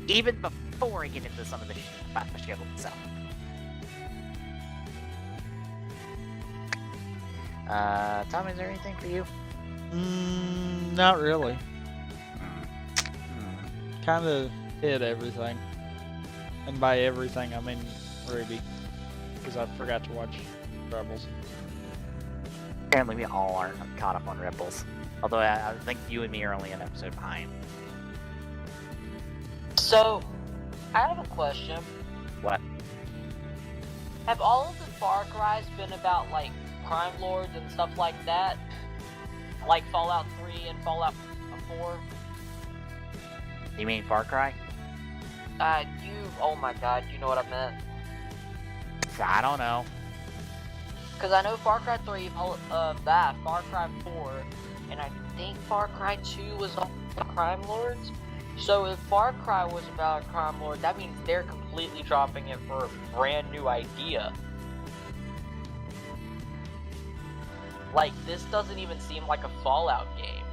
Even before I get into some of the shit about the show itself. Tom, is there anything for you? Not really. Kind of hit everything. And by everything, I mean Ruby. Because I forgot to watch Rebels. Apparently we all aren't caught up on Rebels. Although I think you and me are only an episode behind. So, I have a question. What? Have all of the Far Cry's been about, like, crime lords and stuff like that? Like Fallout 3 and Fallout 4? You mean Far Cry? Oh my god, you know what I meant. I don't know. Because I know Far Cry 3, Far Cry 4, and I think Far Cry 2 was all about crime lords. So if Far Cry was about a crime lord, that means they're completely dropping it for a brand new idea. Like, this doesn't even seem like a Fallout game.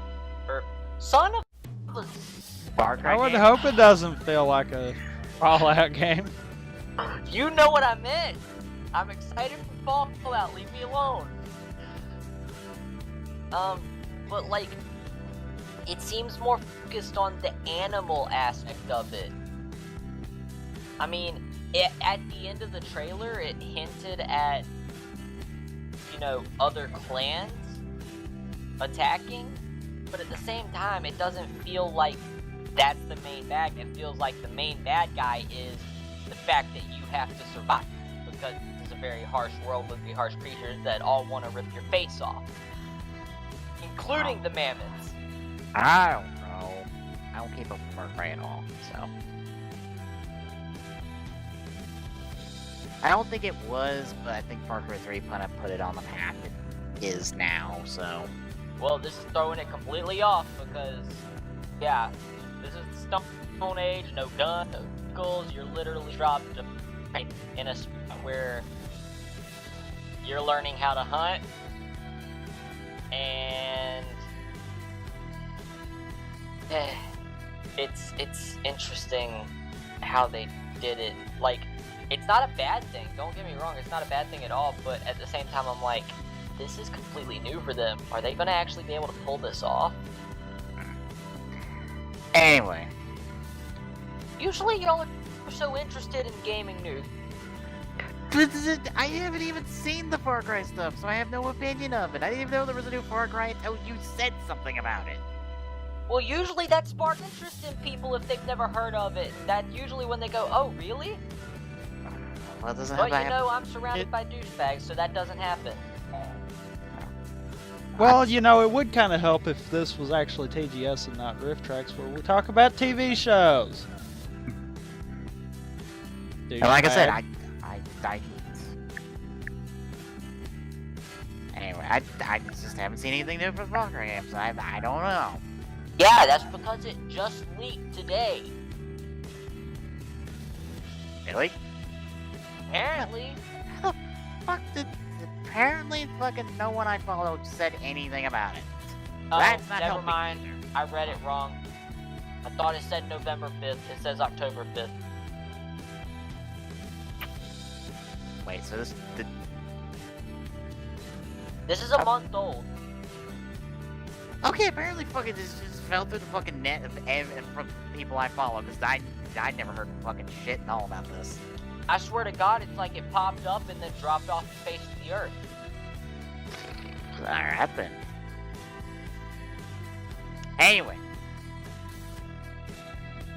Or, son of a... Far Cry I would game? hope it doesn't feel like a Fallout game. You know what I meant! I'm excited for Fallout, leave me alone! But like, it seems more focused on the animal aspect of it. I mean, at the end of the trailer, it hinted at, you know, other clans attacking, but at the same time, it doesn't feel like that's the main bad guy. It feels like the main bad guy is the fact that you have to survive, because it's a very harsh world with very harsh creatures that all want to rip your face off, including the mammoths. I don't know. I don't keep up with Far Cry at all, so. I don't think it was, but I think Far Cry 3 kind of put it on the path it is now, so. Well, this is throwing it completely off because, yeah, this is the Stone Age, no gun, no vehicles, you're literally dropped in a spot where you're learning how to hunt, and it's interesting how they did it. Like, it's not a bad thing, don't get me wrong, it's not a bad thing at all, but at the same time I'm like, this is completely new for them. Are they gonna actually be able to pull this off? Anyway. Usually y'all are so interested in gaming news. I haven't even seen the Far Cry stuff, so I have no opinion of it. I didn't even know there was a new Far Cry until you said something about it. Well, usually that sparks interest in people if they've never heard of it. That's usually when they go, oh, really? Well, it doesn't But have you know, I'm surrounded by douchebags, so that doesn't happen. Well, you know, it would kind of help if this was actually TGS and not Rift Tracks, where we talk about TV shows. And like I said, I anyway, I just haven't seen anything new for the Far Cry games. I don't know. Yeah, that's because it just leaked today. Really? Apparently. How the fuck did... Apparently fucking no one I followed said anything about it. Oh, That's not never helping mind. either. I read it wrong. I thought it said November 5th. It says October 5th. Wait, so this... This is a month old. Okay, apparently fucking this just fell through the fucking net from people I follow, because I never heard fucking shit and all about this. I swear to God, it's like it popped up and then dropped off the face of the earth. Alright then. Anyway.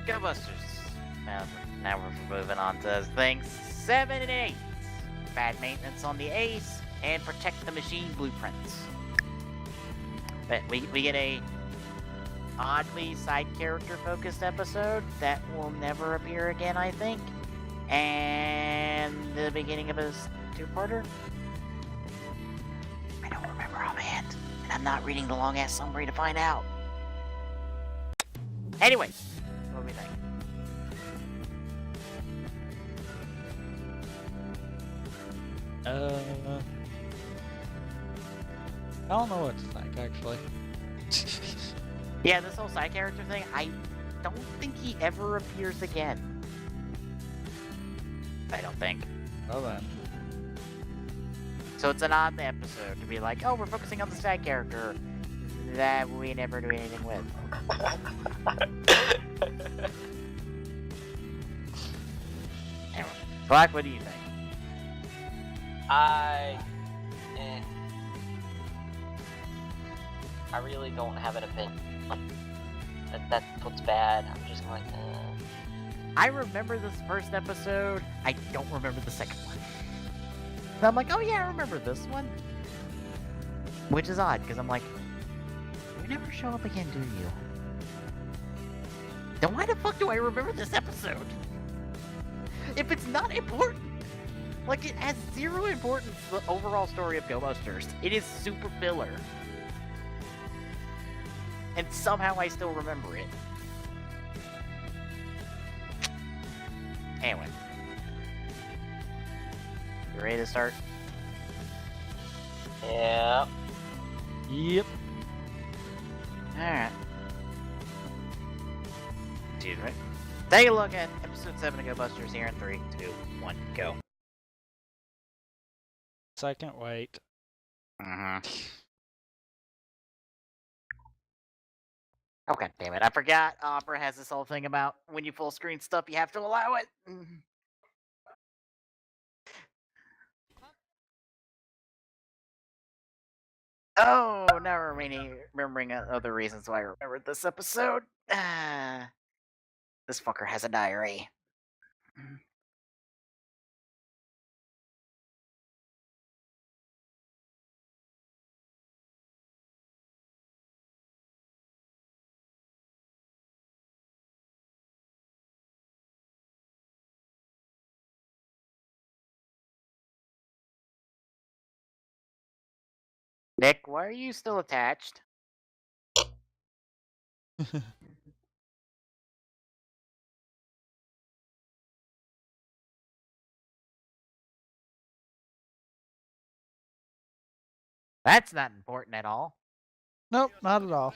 Go Busters. Now we're moving on to things 7 and 8. Bad maintenance on the Ace, and protect the machine blueprints. But we get a oddly side character focused episode that will never appear again, I think. And the beginning of his two-parter. I don't remember offhand, and I'm not reading the long-ass summary to find out. Anyway, what do we think? I don't know what to think, actually. Yeah, this whole side character thing, I don't think he ever appears again. I don't think. Oh, then. So it's an odd episode to be like, oh, we're focusing on the side character that we never do anything with. Anyway, Black, what do you think? I really don't have an opinion. That's what's bad. I'm just like, I remember this first episode. I don't remember the second one. And I'm like, oh yeah, I remember this one. Which is odd, because I'm like, you never show up again, do you? Then why the fuck do I remember this episode? If it's not important. Like, it has zero importance to the overall story of Go Busters. It is super filler. And somehow I still remember it. Anyway. You ready to start? yeah. Yep. Alright. Excuse me. Take a look at episode 7 of Go Busters here in 3, 2, 1, go. Second, wait. Oh, god damn it. I forgot Opera has this whole thing about when you full screen stuff, you have to allow it. Oh, now remembering other reasons why I remembered this episode. This fucker has a diary. Nick, why are you still attached? That's not important at all. Nope, not at all.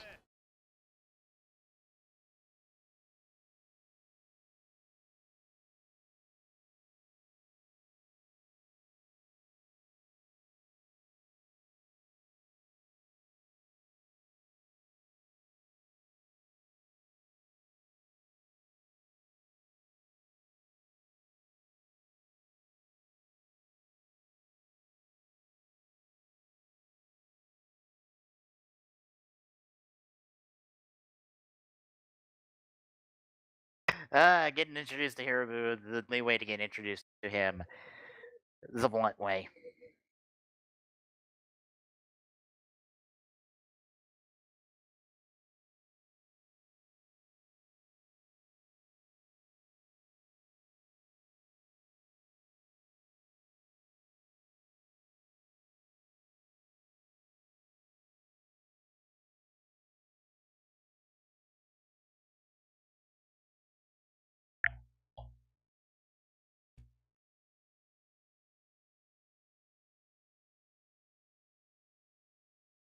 Getting introduced to Hiro, the only way to get introduced to him the blunt way.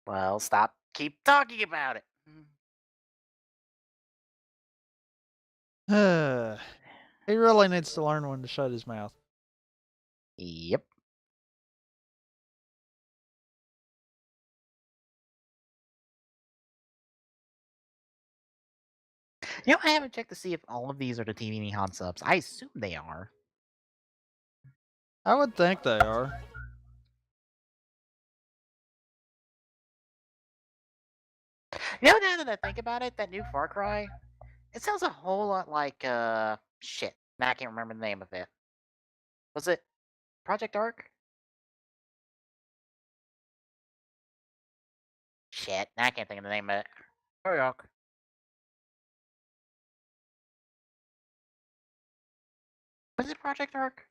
Well, keep talking about it. He really needs to learn when to shut his mouth. Yep. You know, I haven't checked to see if all of these are the TV Nihon subs. I assume they are. I would think they are. You know, now that I think about it, that new Far Cry, it sounds a whole lot like, shit. Now I can't remember the name of it. Was it Project Arc? Shit, now I can't think of the name of it. Project Arc. Was it Project Arc?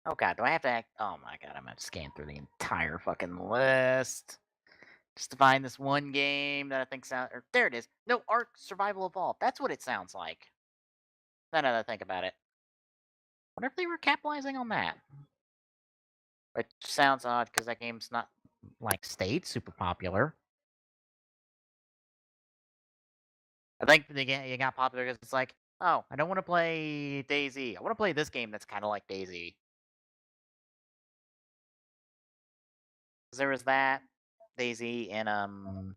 Oh god, do I have to act? Oh my god, I'm gonna scan through the entire fucking list just to find this one game that I think sounds. Or there it is. No, Ark Survival Evolved. That's what it sounds like. Now that I think about it, wonder if they were capitalizing on that. Which sounds odd because that game's not like stayed super popular. I think it got popular because it's like, oh, I don't want to play DayZ. I want to play this game that's kind of like DayZ. Because there was that DayZ and.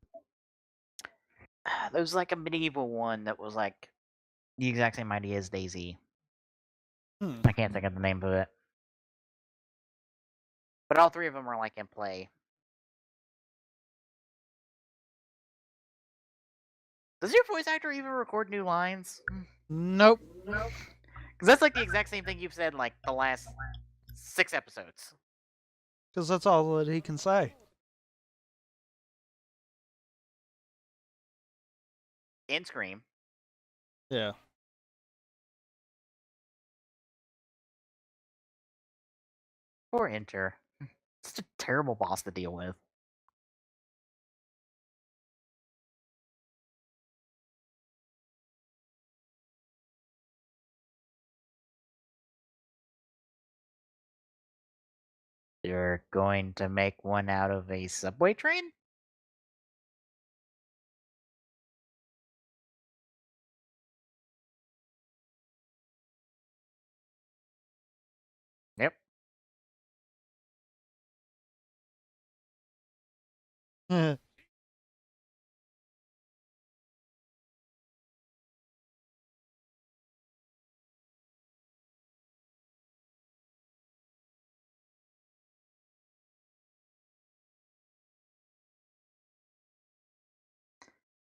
There was like a medieval one that was like the exact same idea as Daisy. Hmm. I can't think of the name of it. But all three of them are like in play. Does your voice actor even record new lines? Nope. Because that's like the exact same thing you've said like the last 6 episodes. Because that's all that he can say. In Scream. Yeah. Or Enter. Such a terrible boss to deal with. They're going to make one out of a subway train? Yep.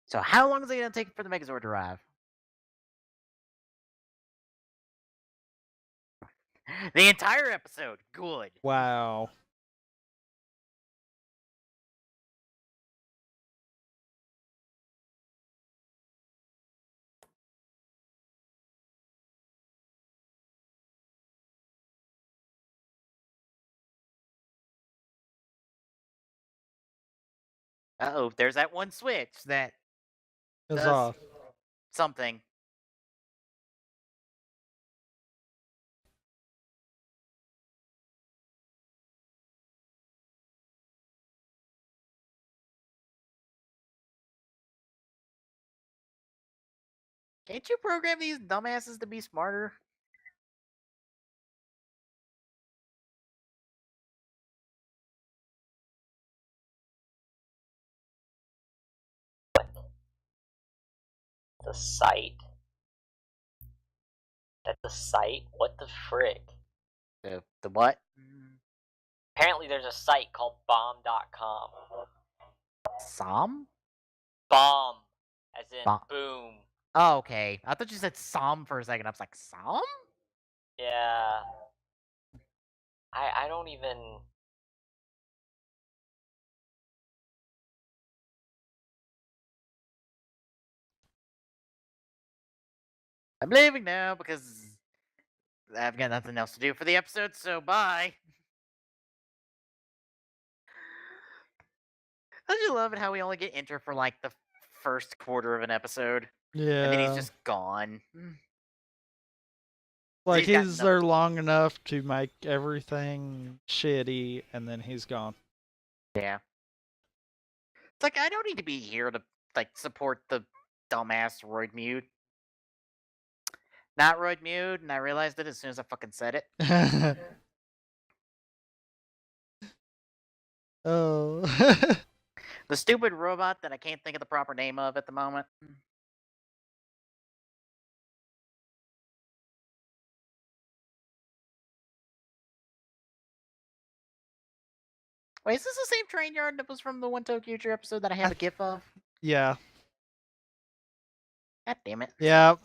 So how long is it going to take for the Megazord to arrive? The entire episode. Good. Wow. Uh-oh, there's that one switch that It's does off. something. Can't you program these dumbasses to be smarter? The site? That's a site? What the frick? The what? Apparently there's a site called bomb.com. Som? Bomb, as in Bomb. boom. Oh, okay. I thought you said Som for a second. I was like, Som? Yeah. I don't even... I'm leaving now because I've got nothing else to do for the episode, so bye. I just love it how we only get Enter for like the first quarter of an episode, Yeah. and then he's just gone. Like, he's got he's nothing there to- long enough to make everything shitty, and then he's gone. Yeah. It's like I don't need to be here to like support the dumbass Roid Mute. Not Roid Mute, and I realized it as soon as I fucking said it. Oh. The stupid robot that I can't think of the proper name of at the moment. Wait, is this the same train yard that was from the One Tokyo Future episode that I have a gif of? Yeah. God damn it. Yeah.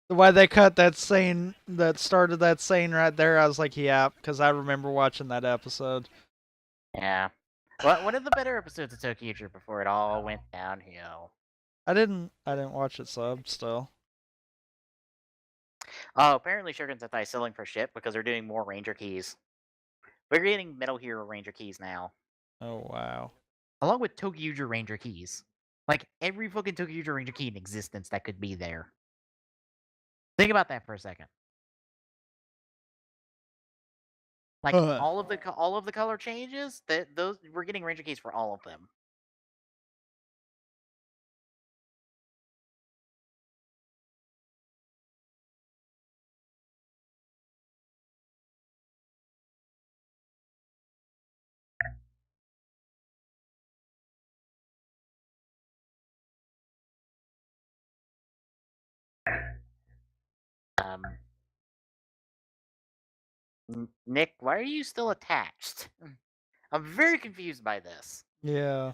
The way they cut that scene that started that scene right there, I was like, yeah, because I remember watching that episode. Yeah. Well, one of the better episodes of Tokyo Future before it all went downhill. I didn't watch it sub still. Oh, apparently Shogun Sentai is selling for shit because they're doing more Ranger keys. We're getting Metal Hero Ranger keys now, Oh wow. along with Tokyo Ranger keys. Like every fucking Tokyo Ranger key in existence that could be there. Think about that for a second. Like all of the color changes, those we're getting Ranger keys for all of them. Nick, why are you still attached? I'm very confused by this. Yeah.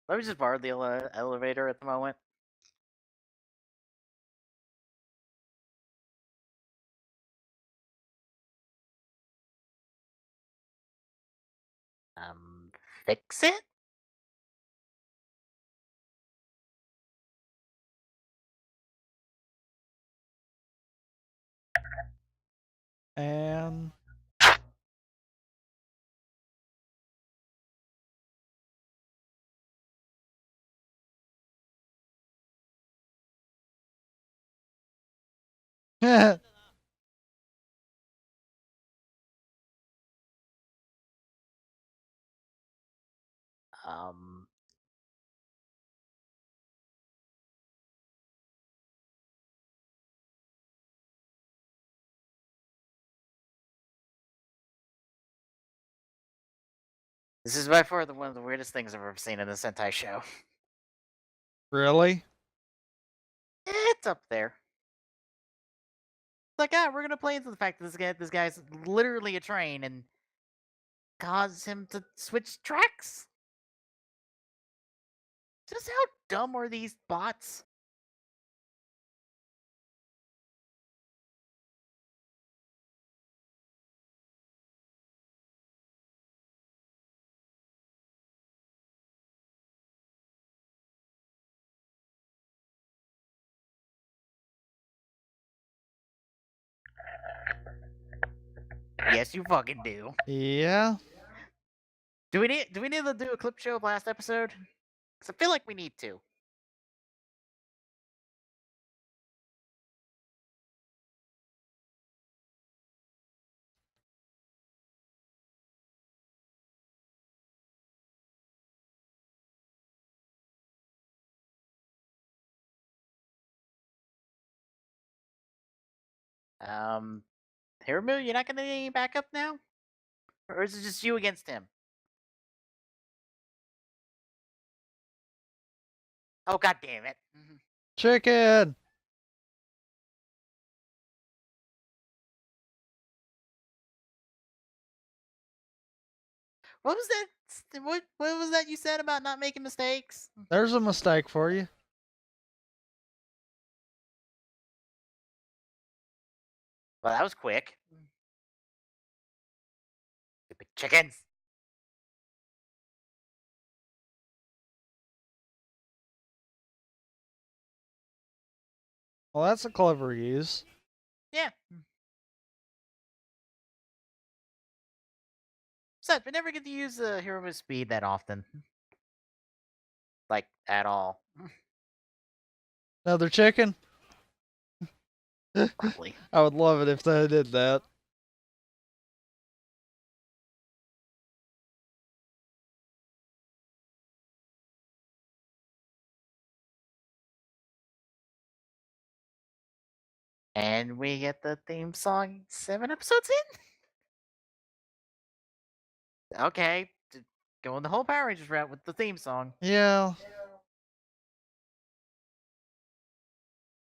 Let me just borrow the elevator at the moment. Fix it? And Um, this is by far one of the weirdest things I've ever seen in a Sentai show. really? It's up there. Like, we're gonna play into the fact that this guy's literally a train and cause him to switch tracks. Just how dumb are these bots? Yes, you fucking do. Yeah. Do we need to do a clip show of last episode? Because I feel like we need to. Hiromu, you're not gonna need any backup now? Or is it just you against him? Oh, god damn it. Chicken. What was that? What was that you said about not making mistakes? There's a mistake for you. Well, that was quick. Stupid chickens. Well, that's a clever use. Yeah. Besides, we never get to use Hiromu's speed that often. Like, at all. Another chicken? Probably. I would love it if they did that. And we get the theme song 7 episodes in? Okay. Going the whole Power Rangers route with the theme song. Yeah.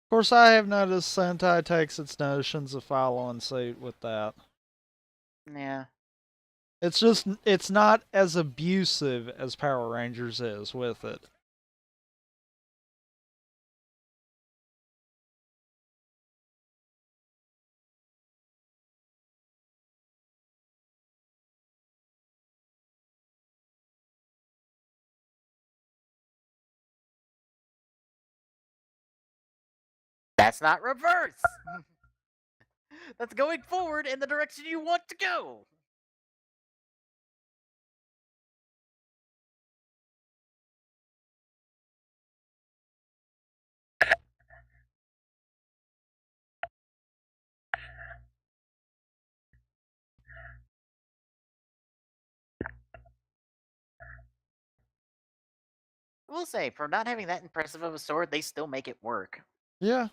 Of course, I have noticed Sentai takes its notions of following suit with that. Yeah. It's just, it's not as abusive as Power Rangers is with it. That's not reverse. That's going forward in the direction you want to go. I will say, for not having that impressive of a sword, they still make it work. Yeah.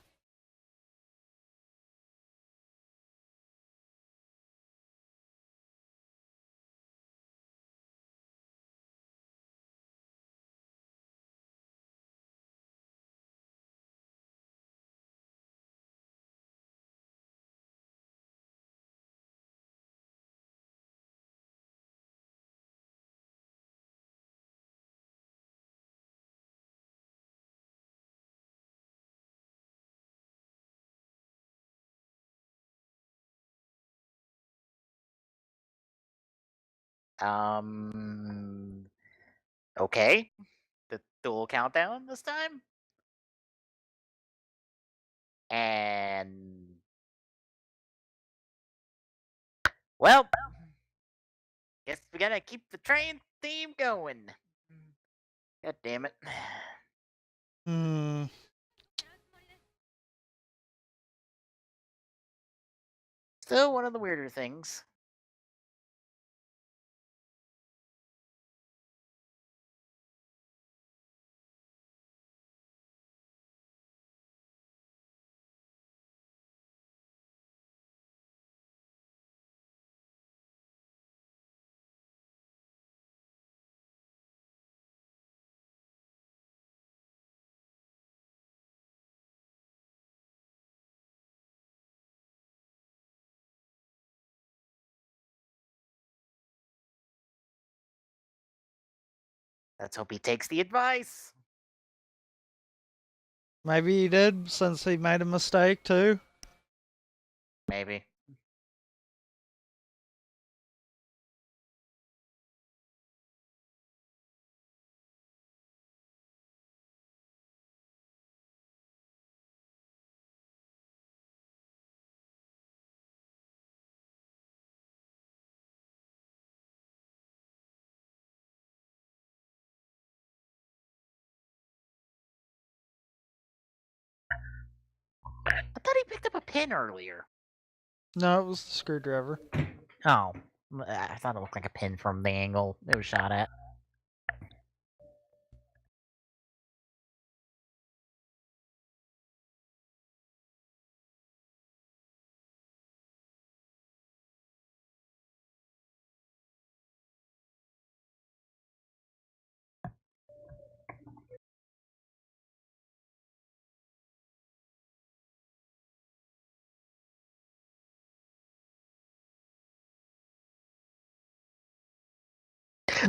Okay. The dual countdown this time. And well, guess we gotta keep the train theme going. God damn it. Hmm. Still one of the weirder things. Let's hope he takes the advice. Maybe he did, since he made a mistake too. Maybe. I thought he picked up a pin earlier. No, it was the screwdriver. Oh, I thought it looked like a pin from the angle it was shot at.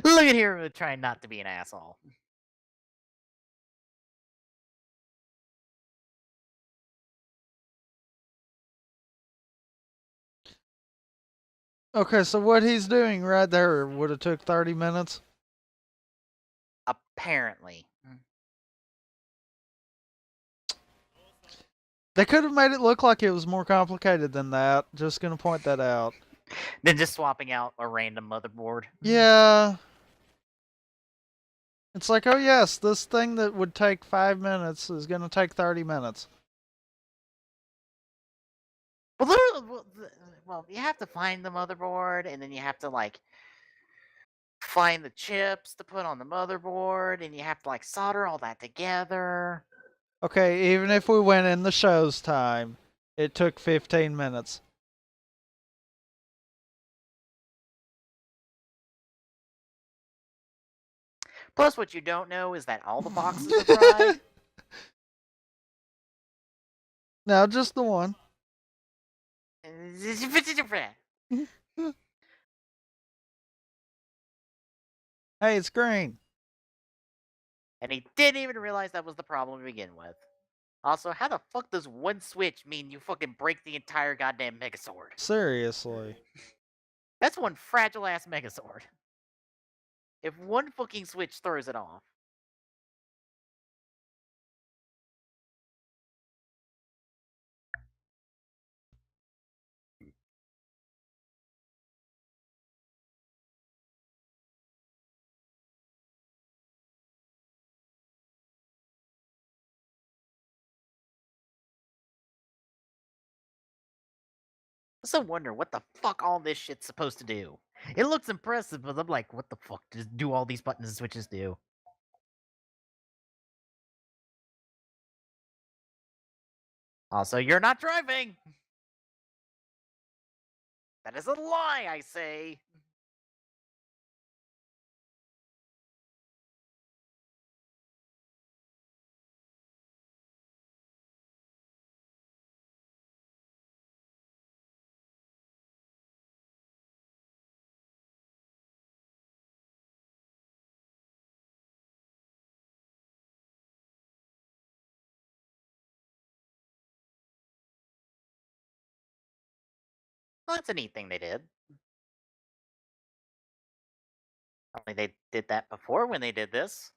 Look at here trying not to be an asshole. Okay, so what he's doing right there would have took 30 minutes. Apparently. They could have made it look like it was more complicated than that. Just gonna point that out. Then just swapping out a random motherboard. Yeah. It's like, oh yes, this thing that would take 5 minutes is gonna take 30 minutes. Well, literally, well, you have to find the motherboard, and then you have to like find the chips to put on the motherboard, and you have to like solder all that together. Okay, even if we went in the show's time, it took 15 minutes. Plus, what you don't know is that all the boxes are fried. No, just the one. Hey, it's green. And he didn't even realize that was the problem to begin with. Also, how the fuck does one switch mean you fucking break the entire goddamn Megazord? Seriously. That's one fragile ass Megazord. If one fucking switch throws it off. still wondering what the fuck all this shit's supposed to do. It looks impressive, but I'm like, what the fuck do all these buttons and switches do? Also, you're not driving! That is a lie, I say! Well, that's a neat thing they did. Only they did that before when they did this.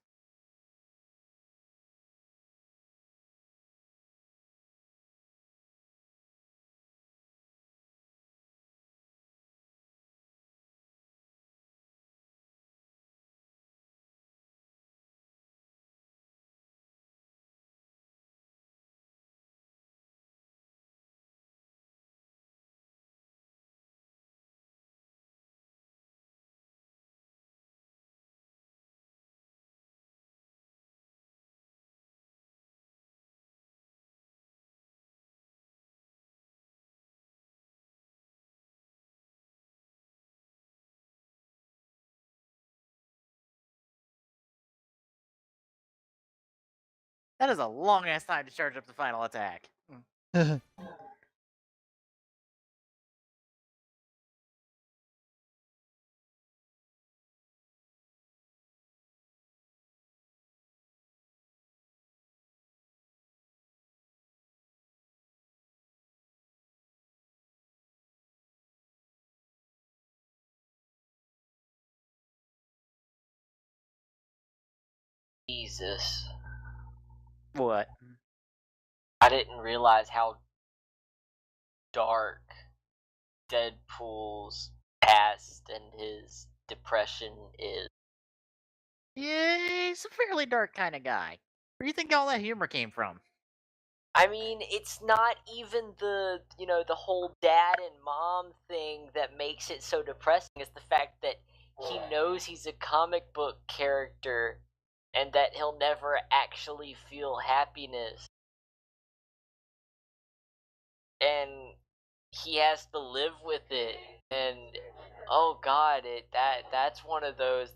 That is a long ass time to charge up the final attack. Jesus. What? I didn't realize how dark Deadpool's past and his depression is. Yeah, he's a fairly dark kind of guy. Where do you think all that humor came from? I mean, it's not even the whole dad and mom thing that makes it so depressing. It's the fact that he knows he's a comic book character and that he'll never actually feel happiness. And he has to live with it. And oh god, that's one of those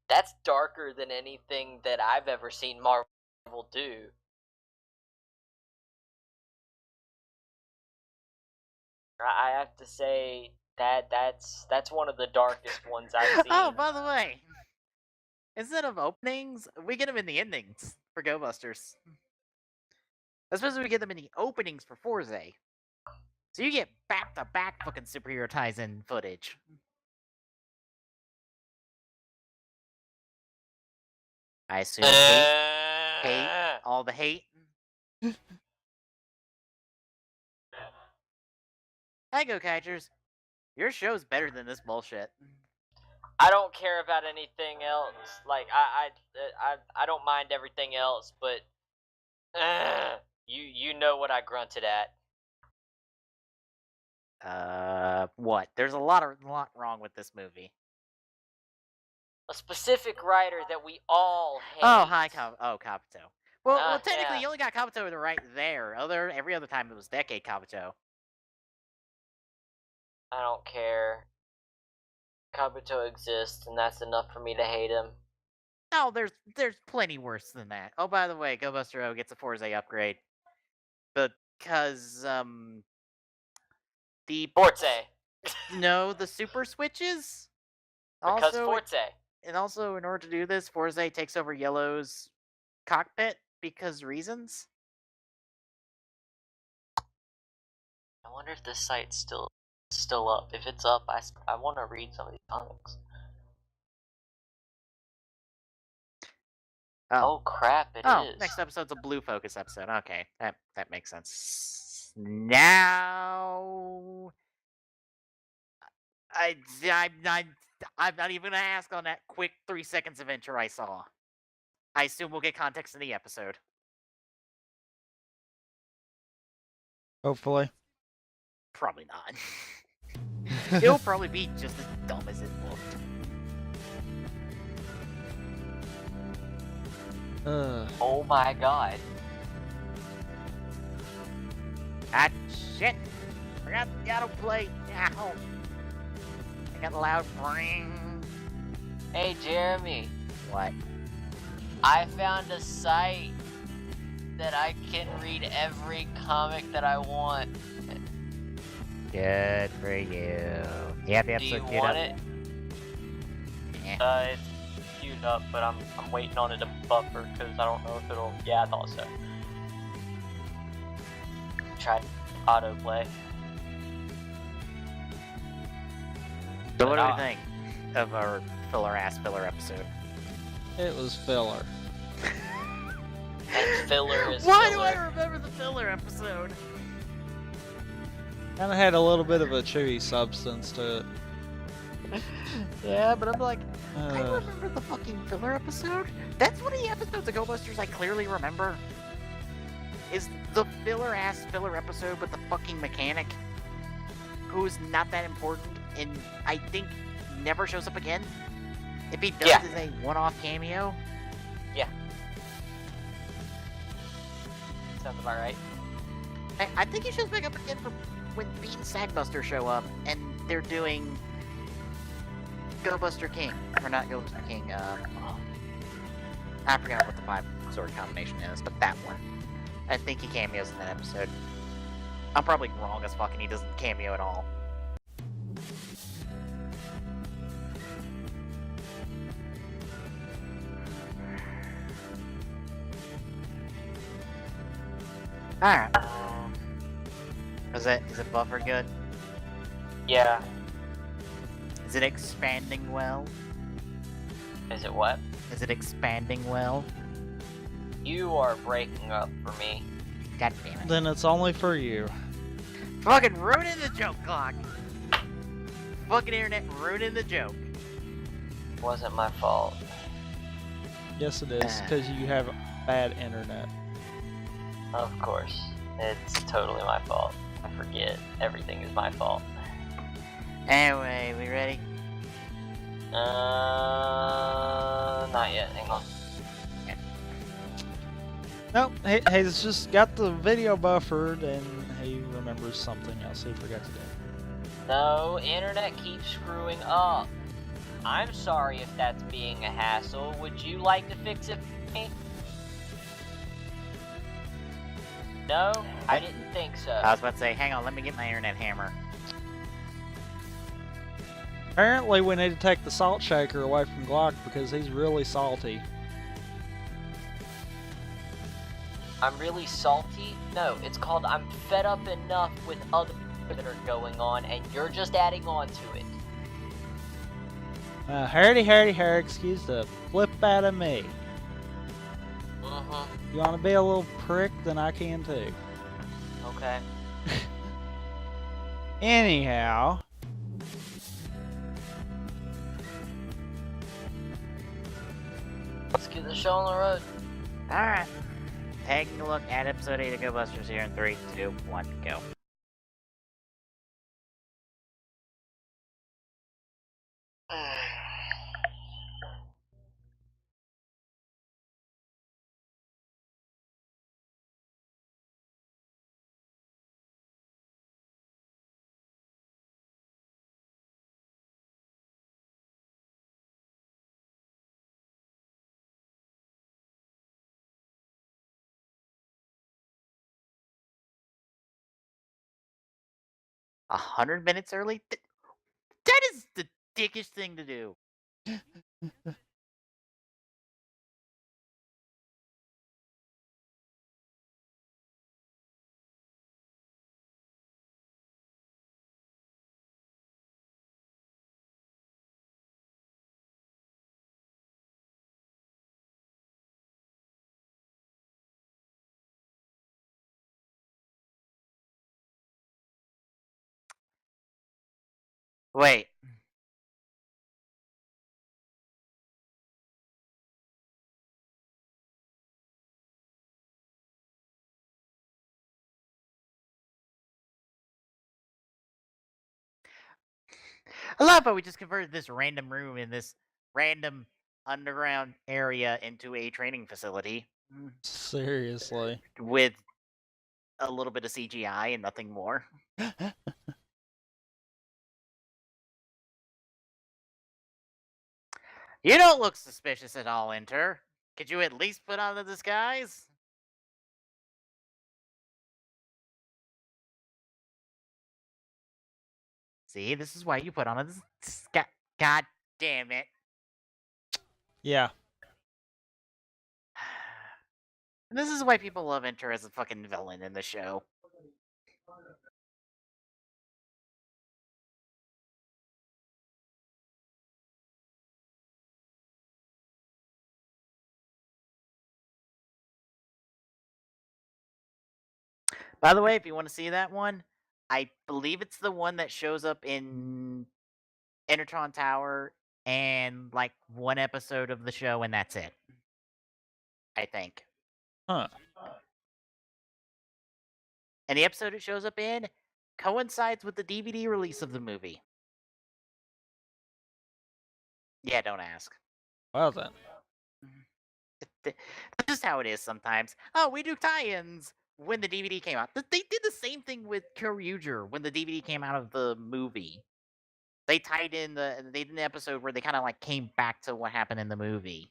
that's darker than anything that I've ever seen Marvel do. I have to say that's one of the darkest ones I've seen. Oh, by the way, instead of openings, we get them in the endings for Go Busters. Especially we get them in the openings for Forza. So you get back-to-back fucking superhero ties-in footage. I assume hate, all the hate. Hey, Go Catchers, your show's better than this bullshit. I don't care about anything else. Like I don't mind everything else, but you know what I grunted at. What? There's a lot wrong with this movie. A specific writer that we all hate. Oh, hi, Kabuto. Well, technically, yeah. you only got Kabuto right there. Every other time it was Decade Kabuto. I don't care. Kabuto exists, and that's enough for me to hate him. No, there's plenty worse than that. Oh, by the way, Go Buster O gets a Forza upgrade because the Forte. No, the super switches. Because Also, Forte. And also, in order to do this, Forza takes over Yellow's cockpit because reasons. I wonder if this site's still up. If it's up, I want to read some of these comics. Oh crap! It is. Next episode's a Blue Focus episode. Okay, that makes sense. Now, I'm not even gonna ask on that quick 3 seconds adventure I saw. I assume we'll get context in the episode. Hopefully. Probably not. It'll probably be just as dumb as it looked. Oh my god. Ah, shit! Forgot the autoplay. Ow! I got a loud ring. Hey Jeremy, What? I found a site that I can read every comic that I want. Good for you. You have the Do you episode queued want up? it? Yeah. It's queued up, but I'm waiting on it to buffer because I don't know if it'll. Yeah, I thought so. Try autoplay. So what do Ah. we think of our filler episode? It was filler. And filler is Why filler. do I remember the filler episode? Kind of had a little bit of a chewy substance to it. Yeah, but I'm like, I Uh, remember the fucking filler episode. That's one of the episodes of Go Busters I clearly remember. Is the filler episode with the fucking mechanic, who's not that important and I think never shows up again. If he does, Yeah. is a one-off cameo. Sounds about right. I think he shows back up again for when Beat and Sagbuster show up and they're doing Go Buster King, or not Go Buster King. I forgot what the 5-sword combination is, but that one. I think he cameos in that episode. I'm probably wrong as fuck and he doesn't cameo at all. Alright. Is it buffer good? Yeah. Is it expanding well? Is it what? Is it expanding well? You are breaking up for me. God damn it. then it's only for you. Fucking ruining the joke clock! Fucking internet ruining the joke. Wasn't my fault. Yes, it is, because you have bad internet. Of course. It's totally my fault. I forget. Everything is my fault. Anyway, we ready? Not yet. Hang on. Nope, he's just got the video buffered and he remembers something else he forgot to do. No, internet keeps screwing up. I'm sorry if that's being a hassle. Would you like to fix it for me? No? I didn't think so. I was about to say, hang on, let me get my internet hammer. Apparently we need to take the salt shaker away from Glock because he's really salty. I'm really salty? No, it's called I'm fed up enough with other that are going on and you're just adding on to it. Hardy, excuse the flip out of me. Mm-hmm. You want to be a little prick, then I can too. Okay. Anyhow. Let's get the show on the road. Alright. Taking a look at episode 8 of Go Busters here in 3, 2, 1, go. A 100 minutes early? That is the dickish thing to do. Wait. I love how we just converted this random room in this random underground area into a training facility Seriously. with a little bit of CGI and nothing more. You don't look suspicious at all, Enter. Could you at least put on the disguise? See, this is why you put on a disguise. God damn it. Yeah. And this is why people love Enter as a fucking villain in the show. By the way, if you want to see that one, I believe it's the one that shows up in Enertron Tower and like one episode of the show, and that's it. I think. Huh. And the episode it shows up in coincides with the DVD release of the movie. Yeah, don't ask. Well then. That's just how it is sometimes. Oh, we do tie-ins when the DVD came out. They did the same thing with Kyoryuger when the DVD came out of the movie. They tied in they did an episode where they kind of like came back to what happened in the movie.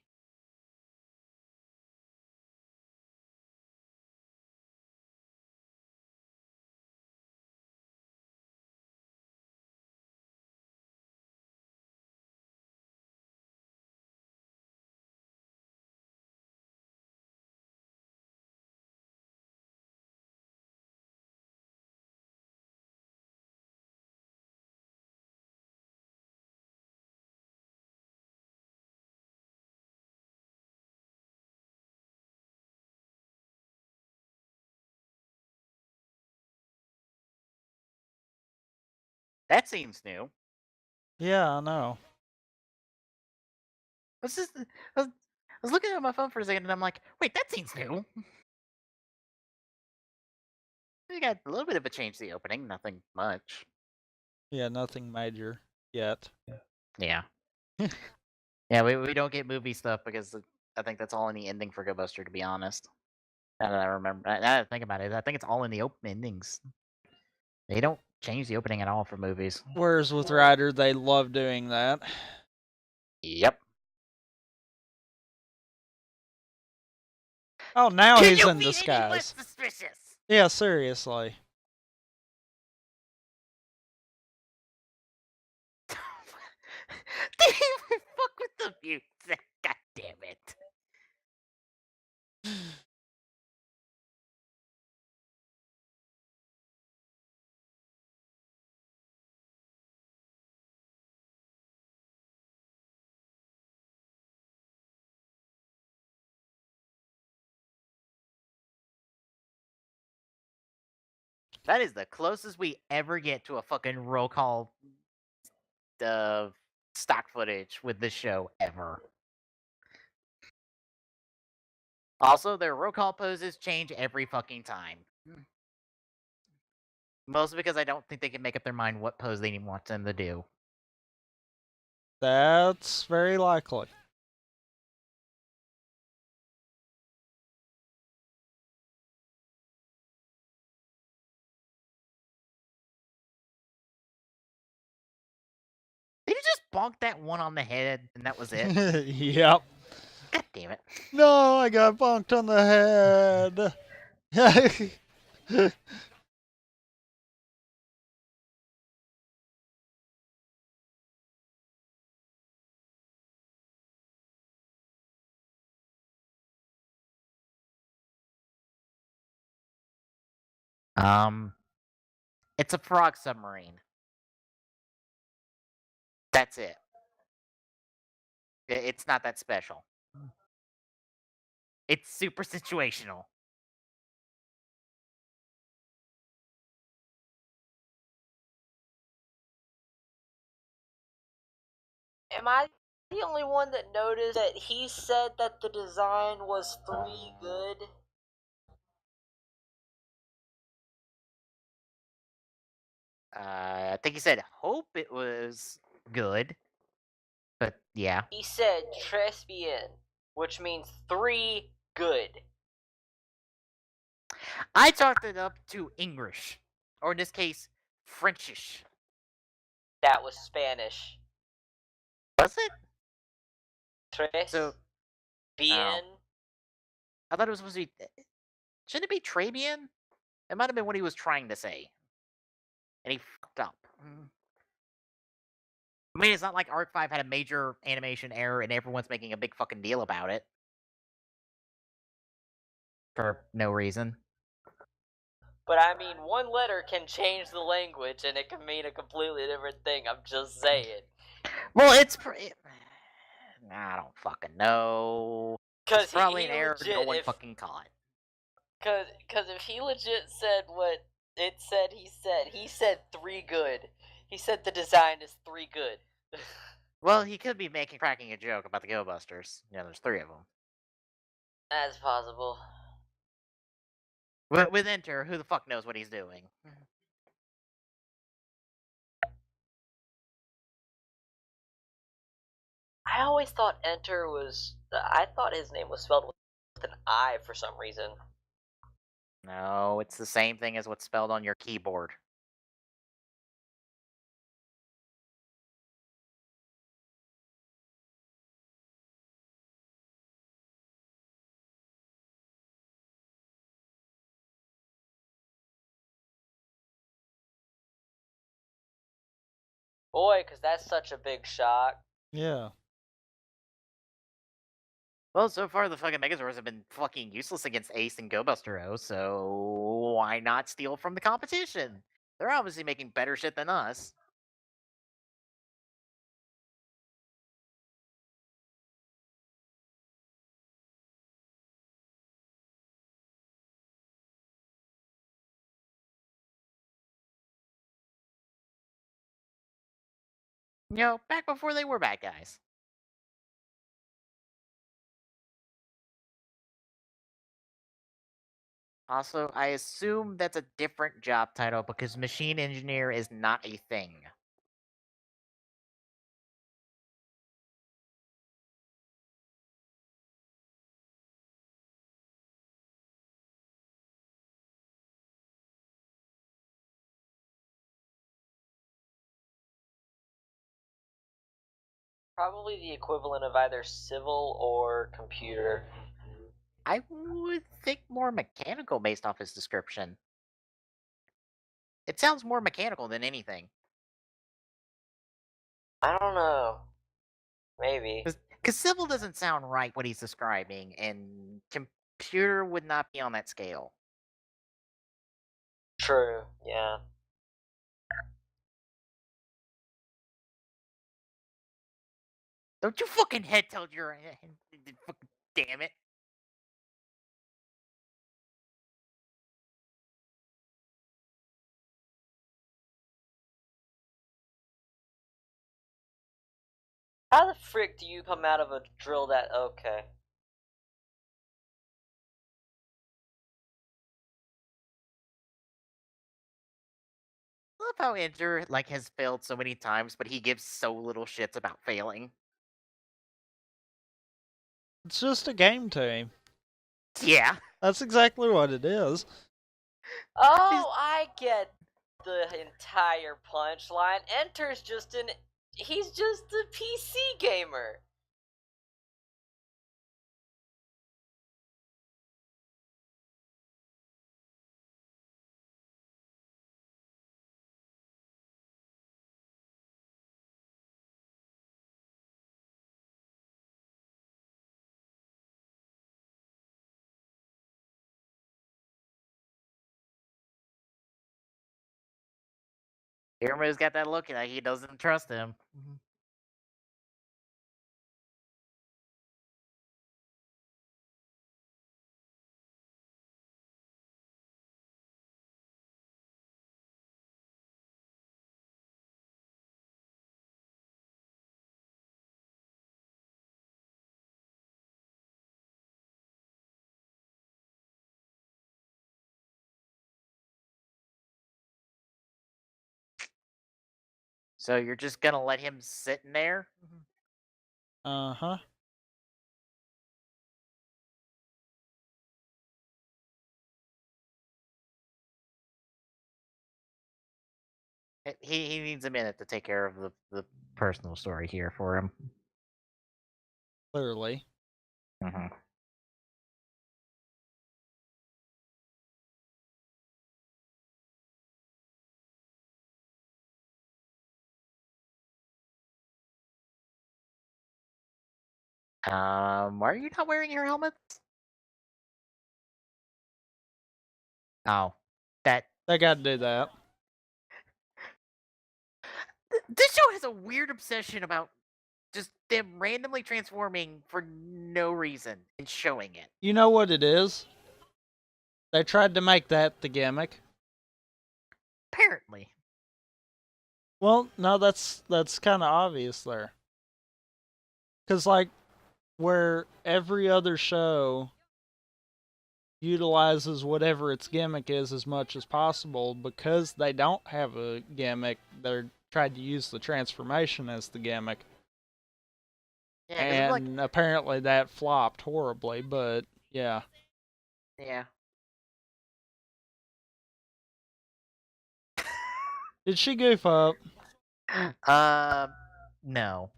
That seems new. Yeah, I know. It's just I was looking at my phone for a second and I'm like, wait, that seems new. We got a little bit of a change to the opening, nothing much. Yeah, nothing major yet. Yeah. Yeah, we don't get movie stuff because I think that's all in the ending for Go Buster, to be honest. Now that I remember, now that I think about it, I think it's all in the open endings. They don't change the opening at all for movies. Whereas with Ryder, they love doing that. Yep. Oh, now Can he's you in be any less disguise. suspicious? Yeah, seriously. They even fuck with the music. God damn it. That is the closest we ever get to a fucking roll call stock footage with this show ever. Also, their roll call poses change every fucking time. Mostly because I don't think they can make up their mind what pose they want them to do. That's very likely. Did you just bonk that one on the head and that was it? Yep. God damn it. No, I got bonked on the head. It's a frog submarine. That's it. It's not that special. It's super situational. Am I the only one that noticed that he said that the design was 3 good? I think he said hope it was good. But yeah. He said tres bien, which means 3 good. I chalked it up to English. Or in this case, Frenchish. That was Spanish. Was it? Tres So, bien. I thought it was supposed to be. Shouldn't it be Trabian? It might have been what he was trying to say. And he fucked up. I mean, it's not like Arc 5 had a major animation error and everyone's making a big fucking deal about it. For no reason. But I mean, one letter can change the language and it can mean a completely different thing. I'm just saying. Well, it's. I don't fucking know. Because It's probably he an error legit, no one fucking caught. Because if he legit said what it said, he said 3 good. He said the design is 3 good. Well, he could be cracking a joke about the Go Busters. Yeah, there's 3 of them. That's possible. With Enter, who the fuck knows what he's doing? I always thought Enter was. I thought his name was spelled with an I for some reason. No, it's the same thing as what's spelled on your keyboard. Boy, because that's such a big shock. Yeah. Well, so far the fucking Megazords have been fucking useless against Ace and Go Buster O, so why not steal from the competition? They're obviously making better shit than us. You know, back before they were bad guys. Also, I assume that's a different job title because machine engineer is not a thing. Probably the equivalent of either civil or computer. I would think more mechanical based off his description. It sounds more mechanical than anything. I don't know. Maybe. Because civil doesn't sound right what he's describing, and computer would not be on that scale. True, yeah. Don't you fucking head tilt your fucking damn it. How the frick do you come out of a drill that. Okay. I love how Enter has failed so many times, but he gives so little shits about failing. It's just a game to him. Yeah. That's exactly what it is. Oh, I get the entire punchline. Enter's just an. He's just a PC gamer. Irma's got that look like he doesn't trust him. So you're just gonna let him sit in there? Uh-huh. He needs a minute to take care of the personal story here for him. Clearly. Mm-hmm. Why are you not wearing your helmet? Oh, that They got to do that. this show has a weird obsession about just them randomly transforming for no reason and showing it. You know what it is? They tried to make that the gimmick. Apparently. Well, no, that's kind of obvious there. Cuz like where every other show utilizes whatever its gimmick is as much as possible, because they don't have a gimmick, they're tried to use the transformation as the gimmick. Yeah, And apparently that flopped horribly, but yeah. yeah. Did she goof up? No.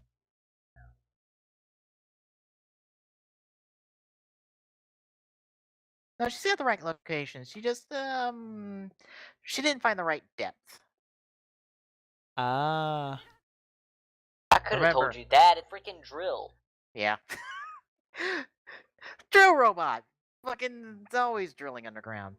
No, she's at the right location. She just she didn't find the right depth. Ah. I could have told Remember. you that. It freaking drill. Yeah. Drill robot. Fucking, it's always drilling underground.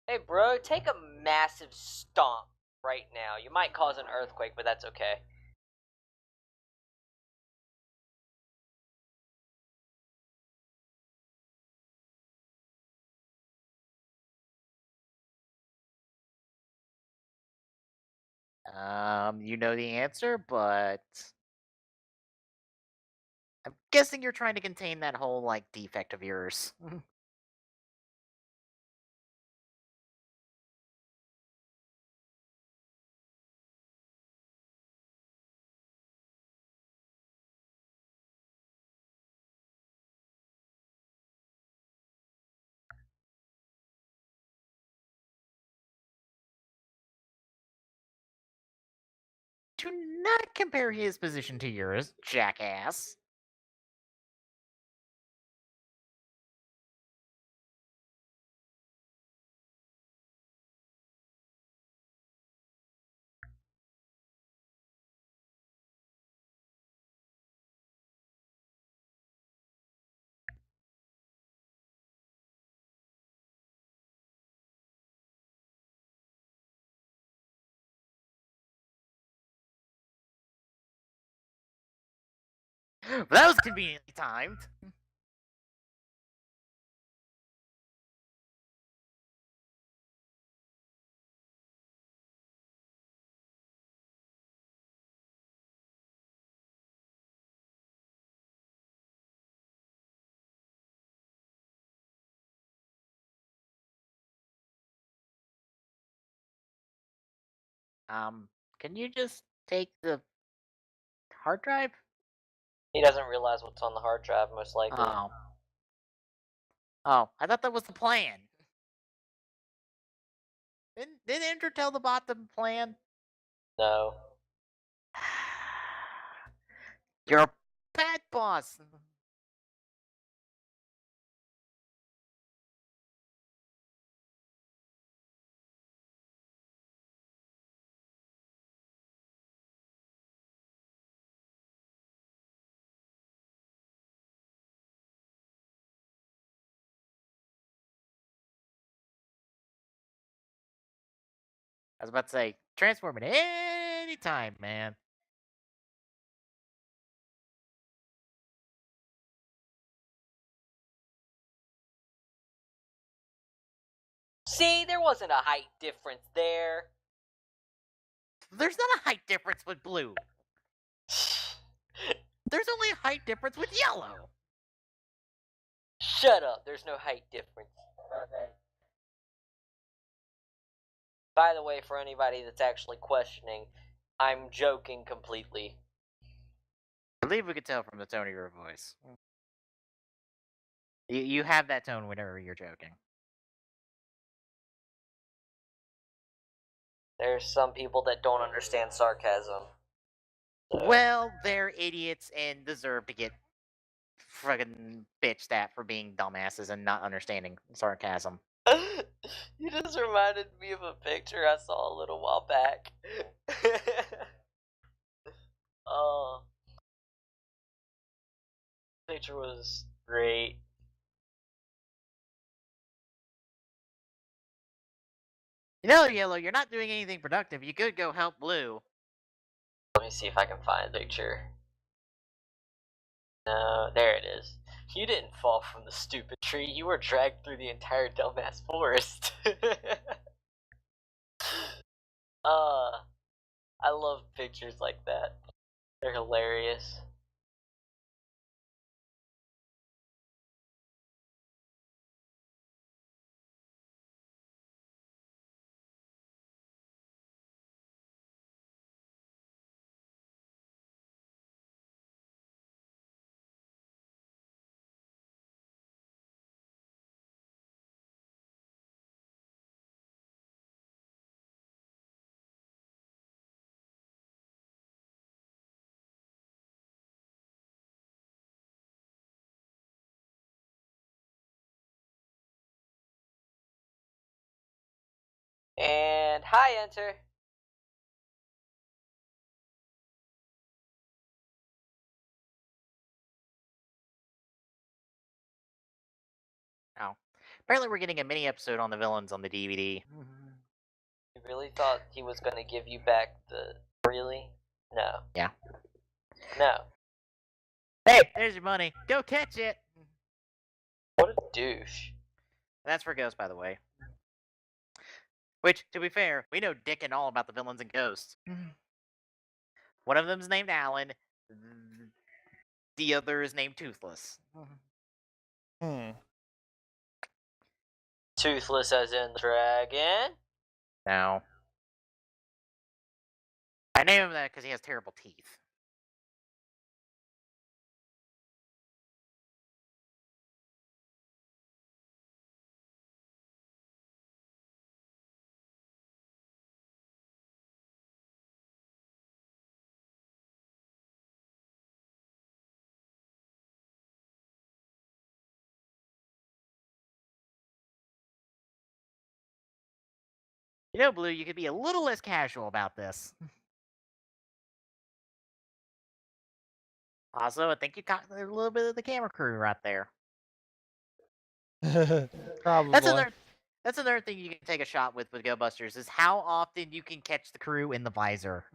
Hey, bro, take a massive stomp right now. You might cause an earthquake, but that's okay. You know the answer, but I'm guessing you're trying to contain that whole like defect of yours. Do not compare his position to yours, jackass. But that was conveniently timed. Can you just take the hard drive? He doesn't realize what's on the hard drive, most likely. Oh. Oh, I thought that was the plan. Didn't Enter tell the bot the plan? No. You're a bad boss. I was about to say, transform at any time, man. See, there wasn't a height difference there. There's not a height difference with blue. There's only a height difference with yellow. Shut up. There's no height difference. By the way, for anybody that's actually questioning, I'm joking completely. I believe we could tell from the tone of your voice. You have that tone whenever you're joking. There's some people that don't understand sarcasm. So. Well, they're idiots and deserve to get friggin' bitched at for being dumbasses and not understanding sarcasm. You just reminded me of a picture I saw a little while back. Oh, the picture was great. You know, Yellow, you're not doing anything productive. You could go help Blue. Let me see if I can find the picture. No, there it is. You didn't fall from the stupid tree. You were dragged through the entire dumbass forest. I love pictures like that. They're hilarious. And hi, enter. Oh. Apparently we're getting a mini episode on the villains on the DVD. You really thought he was gonna give you back the... Really? No. Yeah. No. Hey, there's your money. Go catch it! What a douche. That's for Ghost, by the way. Which, to be fair, we know dick and all about the villains and Ghosts. One of them's named Alan. The other is named Toothless. Toothless as in the dragon? No. I named him that because he has terrible teeth. You know, Blue, you could be a little less casual about this. Also, I think you caught a little bit of the camera crew right there. Probably. That's another thing you can take a shot with Go Busters is how often you can catch the crew in the visor.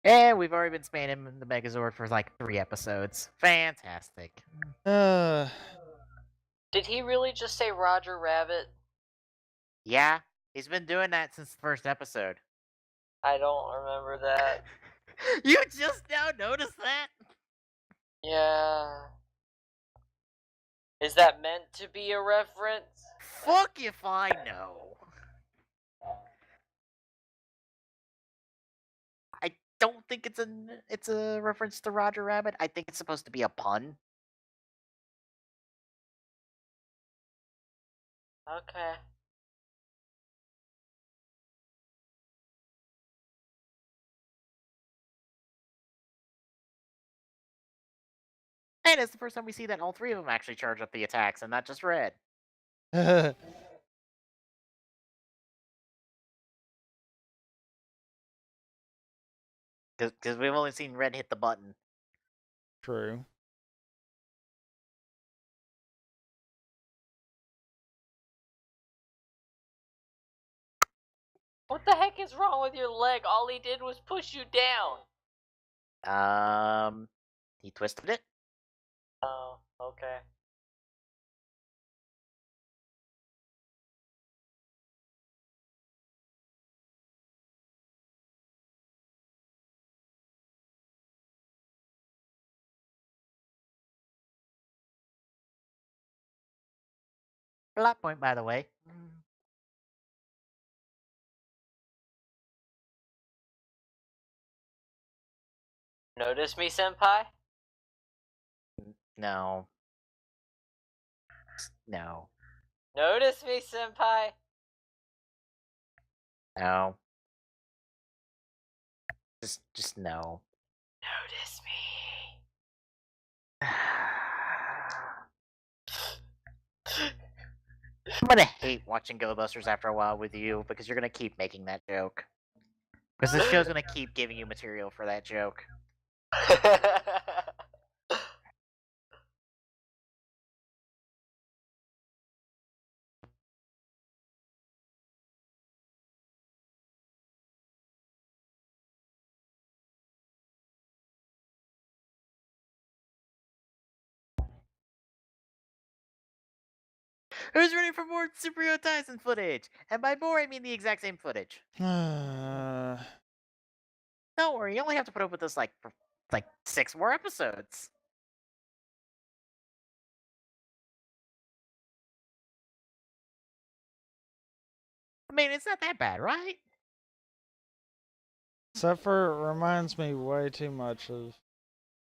And we've already been spanning the Megazord for like 3 episodes. Fantastic. Uh, Did he really just say Roger Rabbit? Yeah, he's been doing that since the first episode. I don't remember that. You just now noticed that? Yeah. Is that meant to be a reference? Fuck if I know. I don't think it's a reference to Roger Rabbit. I think it's supposed to be a pun. Okay. And it's the first time we see that all 3 of them actually charge up the attacks and not just Red. Because we've only seen Red hit the button. True. What the heck is wrong with your leg? All he did was push you down. He twisted it. Oh, okay. Plot point, by the way. Notice me, senpai? No. No. Notice me, senpai? No. Just no. Notice me. I'm gonna hate watching Go Busters after a while with you because you're gonna keep making that joke. Because this show's gonna keep giving you material for that joke. Who's ready for more Superhero Tyson footage? And by more, I mean the exact same footage. Don't worry, you only have to put up with this for 6 more episodes. I mean, it's not that bad, right? Except for it reminds me way too much of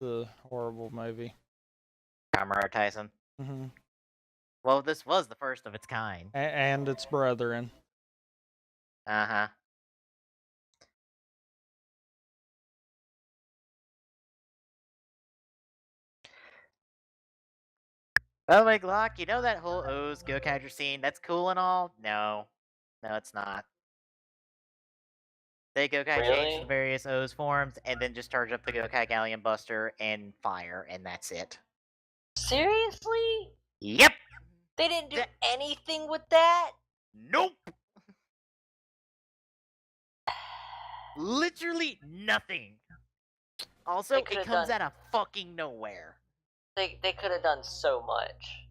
the horrible movie. Kamen Rider Tyson. Mm-hmm. Well, this was the first of its kind. And its brethren. Uh-huh. By the way, Glock, you know that whole O's Go-Catcher scene? That's cool and all? No. No, it's not. They Go-Kai change the various O's forms, and then just charge up the Go-Kai Galleon Buster and fire, and that's it. Seriously? Yep! They didn't do anything with that? Nope! Literally nothing. Also, it comes out of fucking nowhere. They could have done so much.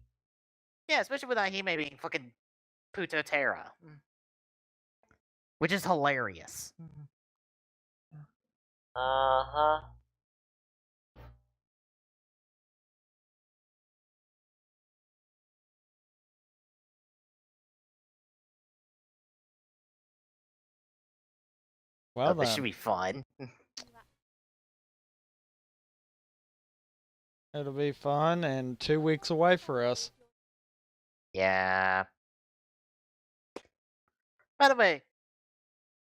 Yeah, especially with Ahime being fucking Puto Terra. Which is hilarious. Uh-huh. Well, this should be fun. It'll be fun and 2 weeks away for us. Yeah. By the way,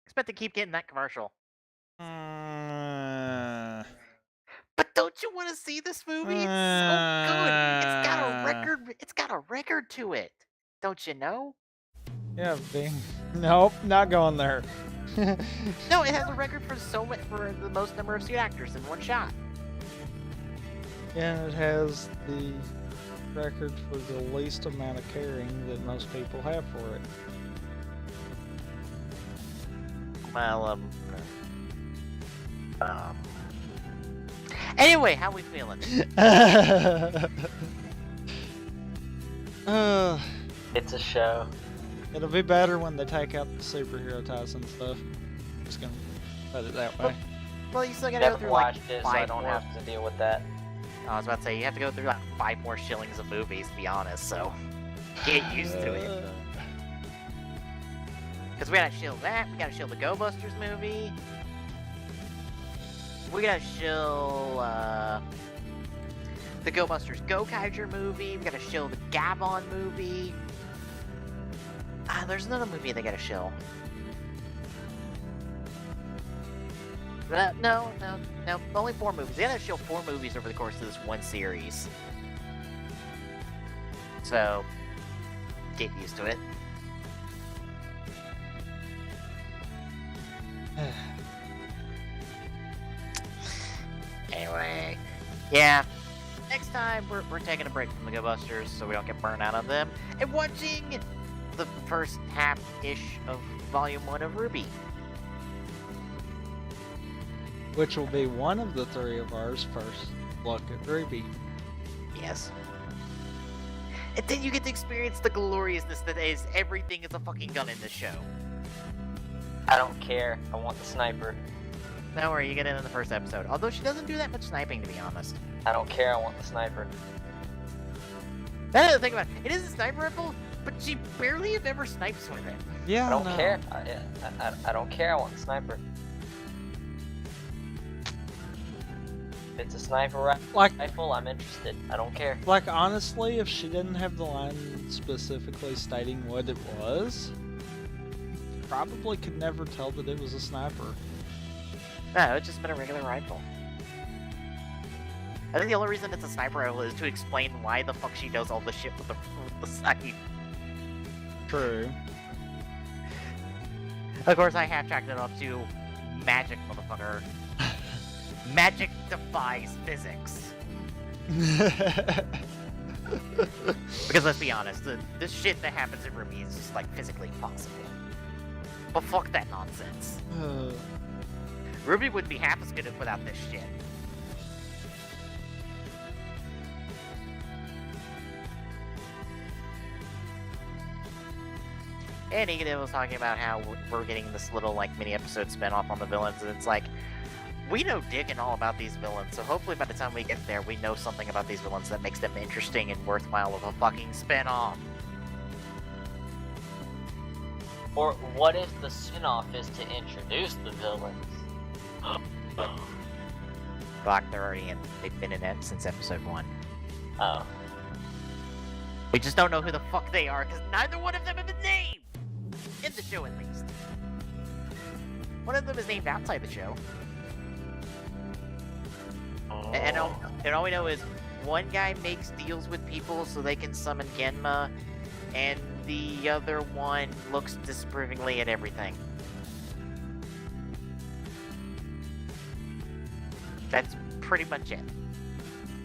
expect to keep getting that commercial. But don't you want to see this movie? It's so good. It's got a record. It's got a record to it. Don't you know? Yeah, nope, not going there. No, it has a record for for the most number of suit actors in one shot. And it has the record for the least amount of caring that most people have for it. Well, anyway, how we feeling? It's a show. It'll be better when they take out the superhero ties and stuff. Just gonna put it that way. Well, you still gotta Never go through watched like it, so I 5 don't more. have to deal with that. I was about to say you have to go through like 5 more shillings of movies, to be honest. So get used to it. Because we gotta shill that. We gotta shill the Go Busters movie. We gotta shill the Go Busters Go Kaiser movie. We gotta shill the Gabon movie. There's another movie they gotta shill. No. Only 4 movies. They gotta shill 4 movies over the course of this one series. So, get used to it. Anyway, yeah. Next time we're taking a break from the Go Busters so we don't get burned out on them and watching the first half-ish of Volume 1 of Ruby. Which will be one of the three of ours first look at Ruby. Yes. And then you get to experience the gloriousness that is everything is a fucking gun in this show. I don't care. I want the sniper. Don't worry, you get it in the first episode. Although she doesn't do that much sniping, to be honest. I don't care. I want the sniper. That's the thing about it. It is a sniper rifle, but she barely if ever snipes with it. Yeah, I don't care. I don't care. I want the sniper. If it's a sniper rifle, I'm interested. I don't care. Like, honestly, if she didn't have the line specifically stating what it was, you probably could never tell that it was a sniper. No, it's just been a regular rifle. I think the only reason it's a sniper rifle is to explain why the fuck she does all the shit with the sight. True. Of course, I have tracked it up to magic, motherfucker. Magic defies physics. Because let's be honest, this shit that happens in Ruby is just like physically possible. But fuck that nonsense. Ruby wouldn't be half as good without this shit. And Egan was talking about how we're getting this little like mini episode spin-off on the villains, and it's like, we know dick and all about these villains, so hopefully by the time we get there, we know something about these villains that makes them interesting and worthwhile of a fucking spin-off. Or what if the spin-off is to introduce the villains? Fuck, they're already in. They've been in it since episode 1. Oh. We just don't know who the fuck they are, because neither one of them have been named! In the show, at least. One of them is named outside the show. And all we know is one guy makes deals with people so they can summon Genma, and the other one looks disapprovingly at everything. That's pretty much it.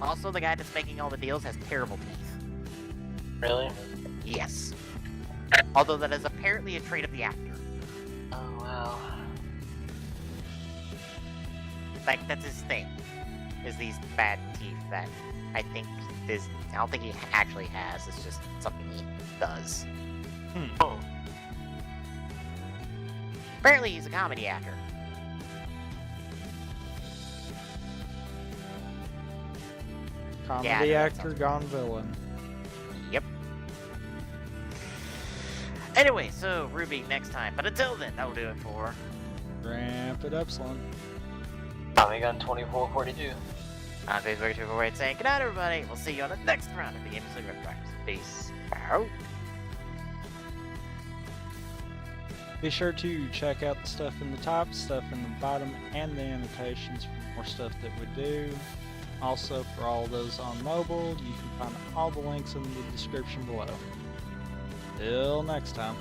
Also, the guy that's making all the deals has terrible teeth. Really? Yes. Although that is apparently a trait of the actor. Oh, wow. Like, that's his thing. Is these bad teeth that I think is... I don't think he actually has. It's just something he does. Oh. Apparently he's a comedy actor. Comedy Yeah, actor gone villain. Yep. Anyway, so Ruby next time. But until then, that'll do it for... Ramp it up, Sloan. Tommy Gun 2442. I'm Facebook 248 saying good night, everybody. We'll see you on the next round of the Games League Rift Practice. Peace out. Be sure to check out the stuff in the top, stuff in the bottom, and the annotations for more stuff that we do. Also, for all those on mobile, you can find all the links in the description below. Till next time.